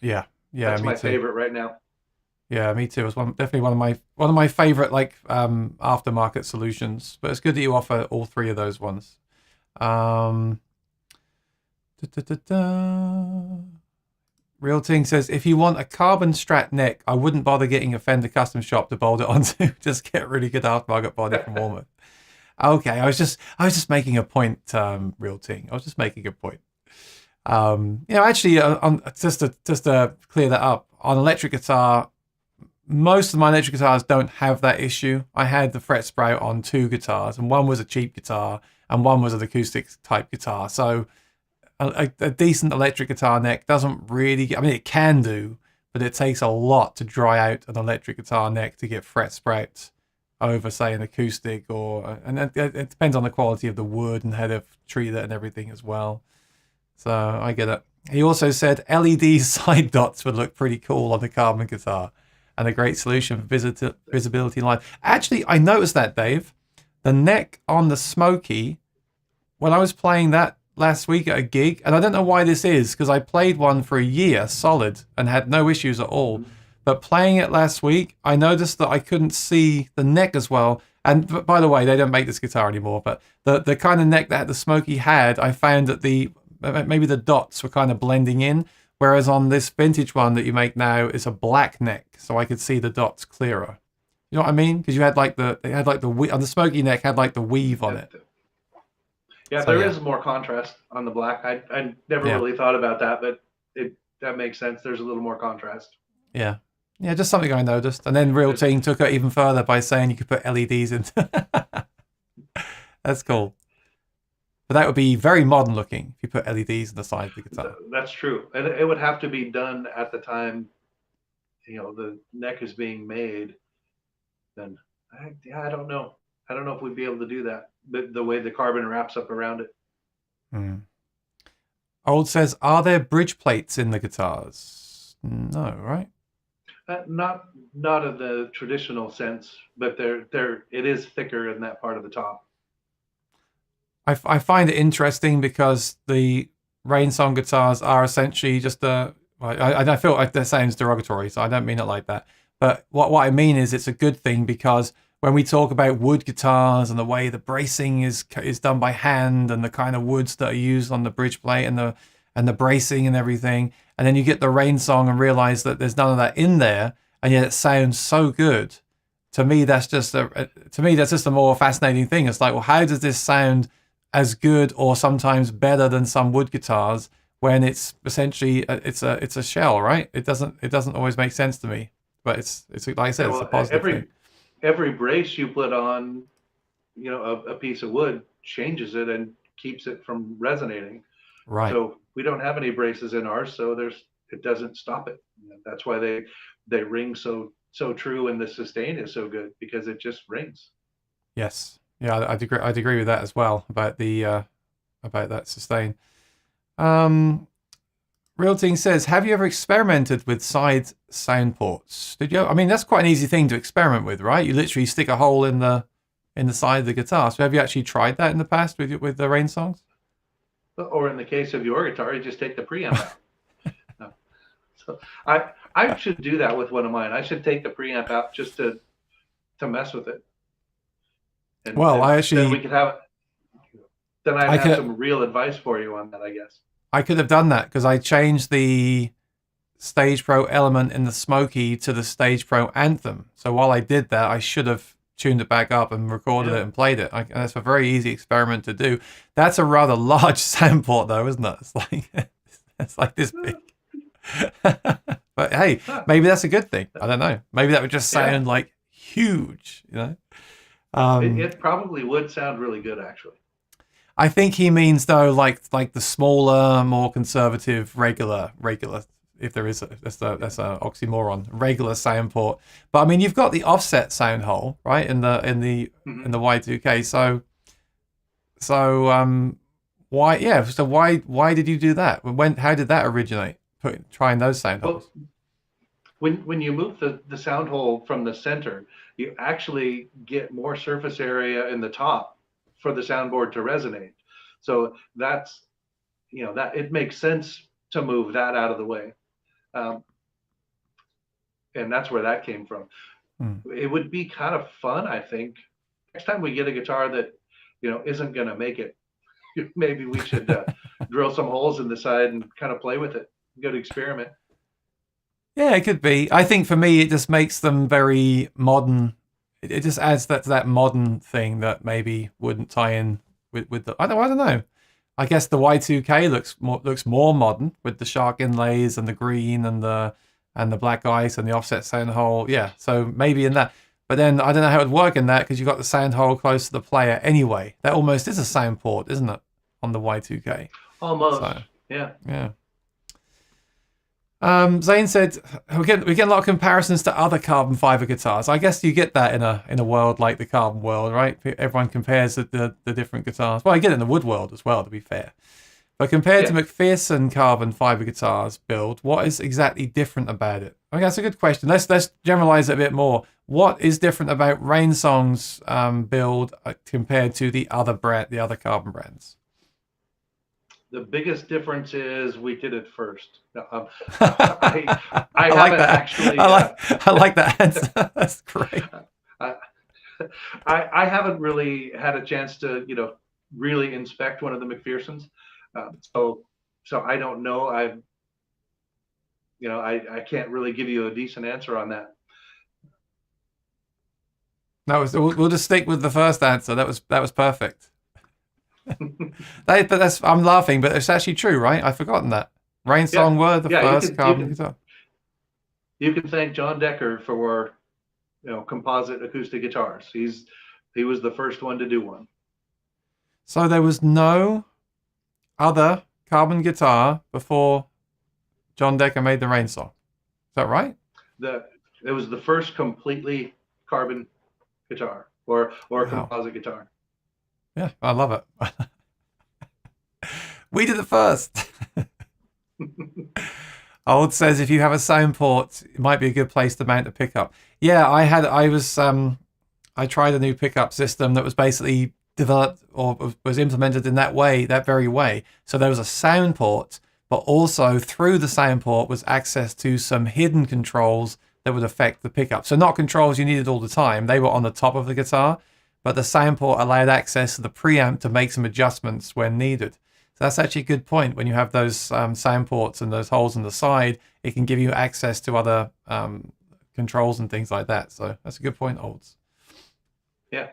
[SPEAKER 1] Yeah.
[SPEAKER 2] That's my favorite right now.
[SPEAKER 1] Yeah, me too. It's definitely one of my favorite aftermarket solutions. But it's good that you offer all 3 of those ones. Real Ting says, if you want a carbon Strat neck, I wouldn't bother getting a Fender custom shop to bolt it onto. Just get a really good aftermarket body from Walmart. Okay, I was just making a point, Real Ting. I was just making a point. Actually, just to clear that up, on electric guitar, most of my electric guitars don't have that issue. I had the fret sprout on 2 guitars, and one was a cheap guitar, and one was an acoustic type guitar. So a decent electric guitar neck doesn't really it can do, but it takes a lot to dry out an electric guitar neck to get fret sprouts over, say, an acoustic, and it depends on the quality of the wood and how they've treated it and everything as well. So I get it. He also said LED side dots would look pretty cool on the carbon guitar and a great solution for visibility line. Actually, I noticed that, Dave. The neck on the Smoky, when I was playing that last week at a gig, and I don't know why this is, because I played one for a year solid and had no issues at all. But playing it last week, I noticed that I couldn't see the neck as well. And by the way, they don't make this guitar anymore, but the kind of neck that the Smoky had, I found that maybe the dots were kind of blending in, whereas on this vintage one that you make now is a black neck, so I could see the dots clearer. You know what I mean? Because you had on the Smoky neck had like the weave on it.
[SPEAKER 2] Yeah, so, there is more contrast on the black. I never really thought about that, but that makes sense. There's a little more contrast.
[SPEAKER 1] Yeah. Yeah, just something I noticed. And then Real Team took it even further by saying you could put LEDs in. That's cool. But that would be very modern looking if you put LEDs on the side of the guitar.
[SPEAKER 2] That's true, and it would have to be done at the time, the neck is being made. Then, I don't know. I don't know if we'd be able to do that. The way the carbon wraps up around it.
[SPEAKER 1] Hmm. Old says, are there bridge plates in the guitars? No, right?
[SPEAKER 2] Not in the traditional sense, but it is thicker in that part of the top.
[SPEAKER 1] I find it interesting because the Rainsong guitars are essentially just I feel like that sounds derogatory, so I don't mean it like that. But what I mean is it's a good thing, because when we talk about wood guitars and the way the bracing is done by hand and the kind of woods that are used on the bridge plate and the bracing and everything, and then you get the Rainsong and realize that there's none of that in there, and yet it sounds so good. To me, that's just a more fascinating thing. It's like, well, how does this sound as good or sometimes better than some wood guitars when it's essentially it's a shell, right? It doesn't always make sense to me, but it's like I said, it's a positive thing.
[SPEAKER 2] Every brace you put on, a piece of wood changes it and keeps it from resonating.
[SPEAKER 1] Right.
[SPEAKER 2] So we don't have any braces in ours, so it doesn't stop it. That's why they ring so true, and the sustain is so good, because it just rings.
[SPEAKER 1] Yes. Yeah, I'd agree with that as well about that sustain. Real Ting says, have you ever experimented with side sound ports? Did you? I mean, that's quite an easy thing to experiment with, right? You literally stick a hole in the side of the guitar. So have you actually tried that in the past with the Rainsongs?
[SPEAKER 2] Or in the case of your guitar, you just take the preamp out. So I should do that with one of mine. I should take the preamp out just to mess with it. And, then we could have. Then I'd have some real advice for you on that, I guess.
[SPEAKER 1] I could have done that because I changed the Stage Pro element in the Smoky to the Stage Pro Anthem. So while I did that, I should have tuned it back up and recorded it and played it. And that's a very easy experiment to do. That's a rather large sound port, though, isn't it? It's like this big. But hey, maybe that's a good thing. I don't know. Maybe that would just sound like huge,
[SPEAKER 2] It probably would sound really good, actually.
[SPEAKER 1] I think he means, though, like the smaller, more conservative, regular. If there is that's a oxymoron, regular sound port. But I mean, you've got the offset sound hole, right, in the Y2K. So why? Yeah. So why did you do that? How did that originate? Trying those sound holes.
[SPEAKER 2] When you move the sound hole from the center, you actually get more surface area in the top for the soundboard to resonate. So that's, that it makes sense to move that out of the way. And that's where that came from. It would be kind of fun, I think. Next time we get a guitar that, isn't going to make it, maybe we should drill some holes in the side and kind of play with it. Good experiment.
[SPEAKER 1] Yeah, it could be. I think for me, it just makes them very modern. It just adds that to that modern thing that maybe wouldn't tie in with the. I don't know. I guess the Y2K looks more modern with the shark inlays and the green and the black ice and the offset sound hole. Yeah, so maybe in that. But then I don't know how it would work in that, because you've got the sound hole close to the player anyway. That almost is a sound port, isn't it, on the Y2K?
[SPEAKER 2] Almost. So, yeah.
[SPEAKER 1] Yeah. Zane said we get a lot of comparisons to other carbon fiber guitars. I guess you get that in a world like the carbon world, right? Everyone compares the different guitars. Well, I get it in the wood world as well, to be fair. But compared to McPherson carbon fiber guitars build, what is exactly different about it? I mean, that's a good question. Let's generalize it a bit more. What is different about Rainsong's build compared to the other carbon brands?
[SPEAKER 2] The biggest difference is we did it first. I
[SPEAKER 1] like that. Actually. I like that answer. That's great.
[SPEAKER 2] I haven't really had a chance to really inspect one of the McPhersons, so I don't know. I can't really give you a decent answer on that.
[SPEAKER 1] No, we'll just stick with the first answer. That was perfect. I'm laughing, but it's actually true, right? I've forgotten that. Rainsong were the first carbon guitar.
[SPEAKER 2] You can thank John Decker for composite acoustic guitars. He was the first one to do one.
[SPEAKER 1] So there was no other carbon guitar before John Decker made the Rainsong. Is that right?
[SPEAKER 2] It was the first completely carbon guitar or
[SPEAKER 1] Wow.
[SPEAKER 2] composite guitar.
[SPEAKER 1] Yeah, I love it. We did it first. Old says if you have a sound port, it might be a good place to mount a pickup. Yeah, I tried a new pickup system that was basically developed or was implemented in that way, that very way. So there was a sound port, but also through the sound port was access to some hidden controls that would affect the pickup. So not controls you needed all the time. They were on the top of the guitar, but the sound port allowed access to the preamp to make some adjustments when needed. So that's actually a good point. When you have those sound ports and those holes on the side, it can give you access to other controls and things like that. So that's a good point, Olds.
[SPEAKER 2] Yeah.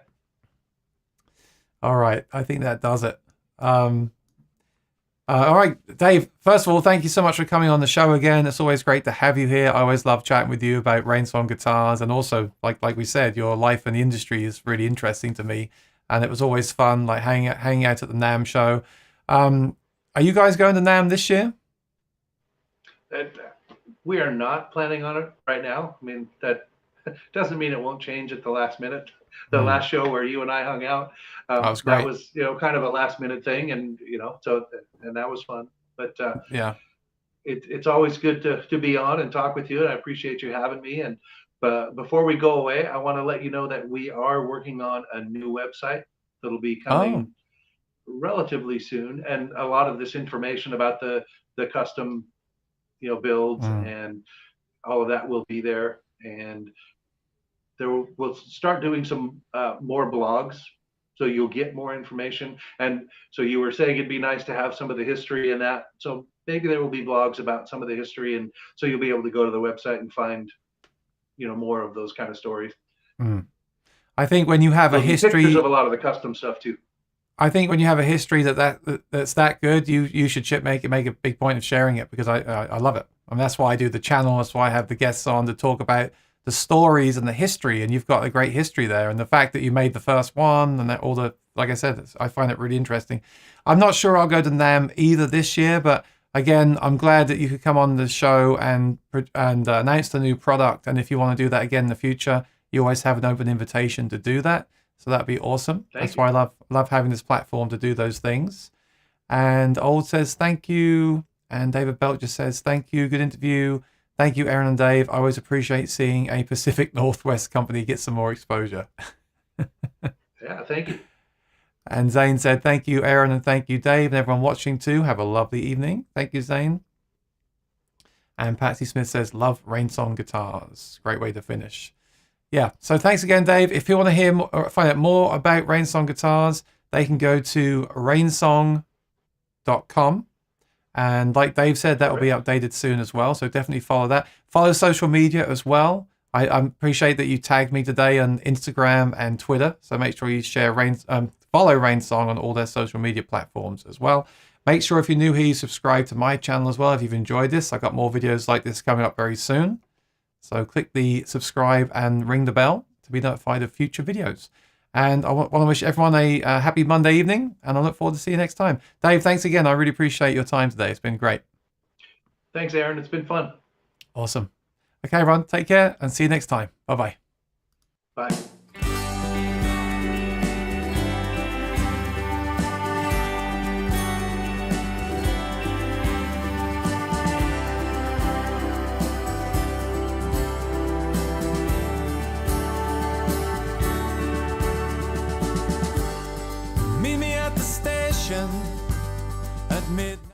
[SPEAKER 1] All right. I think that does it. All right, Dave, first of all, thank you so much for coming on the show again. It's always great to have you here. I always love chatting with you about Rainsong guitars. And also, like we said, your life in the industry is really interesting to me. And it was always fun, like hanging out at the NAMM show. Are you guys going to NAMM this year?
[SPEAKER 2] We are not planning on it right now. I mean, that doesn't mean it won't change at the last minute. The last show where you and I hung out,
[SPEAKER 1] that was great.
[SPEAKER 2] That was, kind of a last minute thing, and and that was fun. But
[SPEAKER 1] yeah,
[SPEAKER 2] it's always good to be on and talk with you, and I appreciate you having me. And before we go away, I want to let you know that we are working on a new website that'll be coming relatively soon, and a lot of this information about the custom builds and all of that will be there. And we'll start doing some more blogs, so you'll get more information. And so you were saying it'd be nice to have some of the history in that, so maybe there will be blogs about some of the history, and so you'll be able to go to the website and find more of those kind of stories.
[SPEAKER 1] I think when you have a history,
[SPEAKER 2] pictures of a lot of the custom stuff too.
[SPEAKER 1] I think when you have a history that's that good, you should make a big point of sharing it, because I love it. I mean, that's why I do the channel. That's why I have the guests on to talk about the stories and the history, and you've got a great history there. And the fact that you made the first one and that like I said, I find it really interesting. I'm not sure I'll go to NAMM either this year, but again, I'm glad that you could come on the show and announce the new product. And if you want to do that again in the future, you always have an open invitation to do that. So that'd be awesome. That's why I love having this platform to do those things. And Old says, thank you. And David Belt just says, thank you. Good interview. Thank you, Aaron and Dave. I always appreciate seeing a Pacific Northwest company get some more exposure.
[SPEAKER 2] Yeah, thank you.
[SPEAKER 1] And Zane said, thank you, Aaron, and thank you, Dave, and everyone watching too. Have a lovely evening. Thank you, Zane. And Patsy Smith says, love Rainsong guitars. Great way to finish. Yeah, so thanks again, Dave. If you want to hear more, or find out more about Rainsong guitars, they can go to rainsong.com. And like Dave said, that will be updated soon as well. So definitely follow that. Follow social media as well. I appreciate that you tagged me today on Instagram and Twitter. So make sure you share follow Rainsong on all their social media platforms as well. Make sure if you're new here, you subscribe to my channel as well if you've enjoyed this. I've got more videos like this coming up very soon. So click the subscribe and ring the bell to be notified of future videos. And I want to wish everyone a happy Monday evening, and I look forward to seeing you next time. Dave, thanks again. I really appreciate your time today. It's been great.
[SPEAKER 2] Thanks, Aaron. It's been fun.
[SPEAKER 1] Awesome. Okay, everyone, take care and see you next time. Bye-bye.
[SPEAKER 2] Bye.
[SPEAKER 3] Meet me at the station at midnight.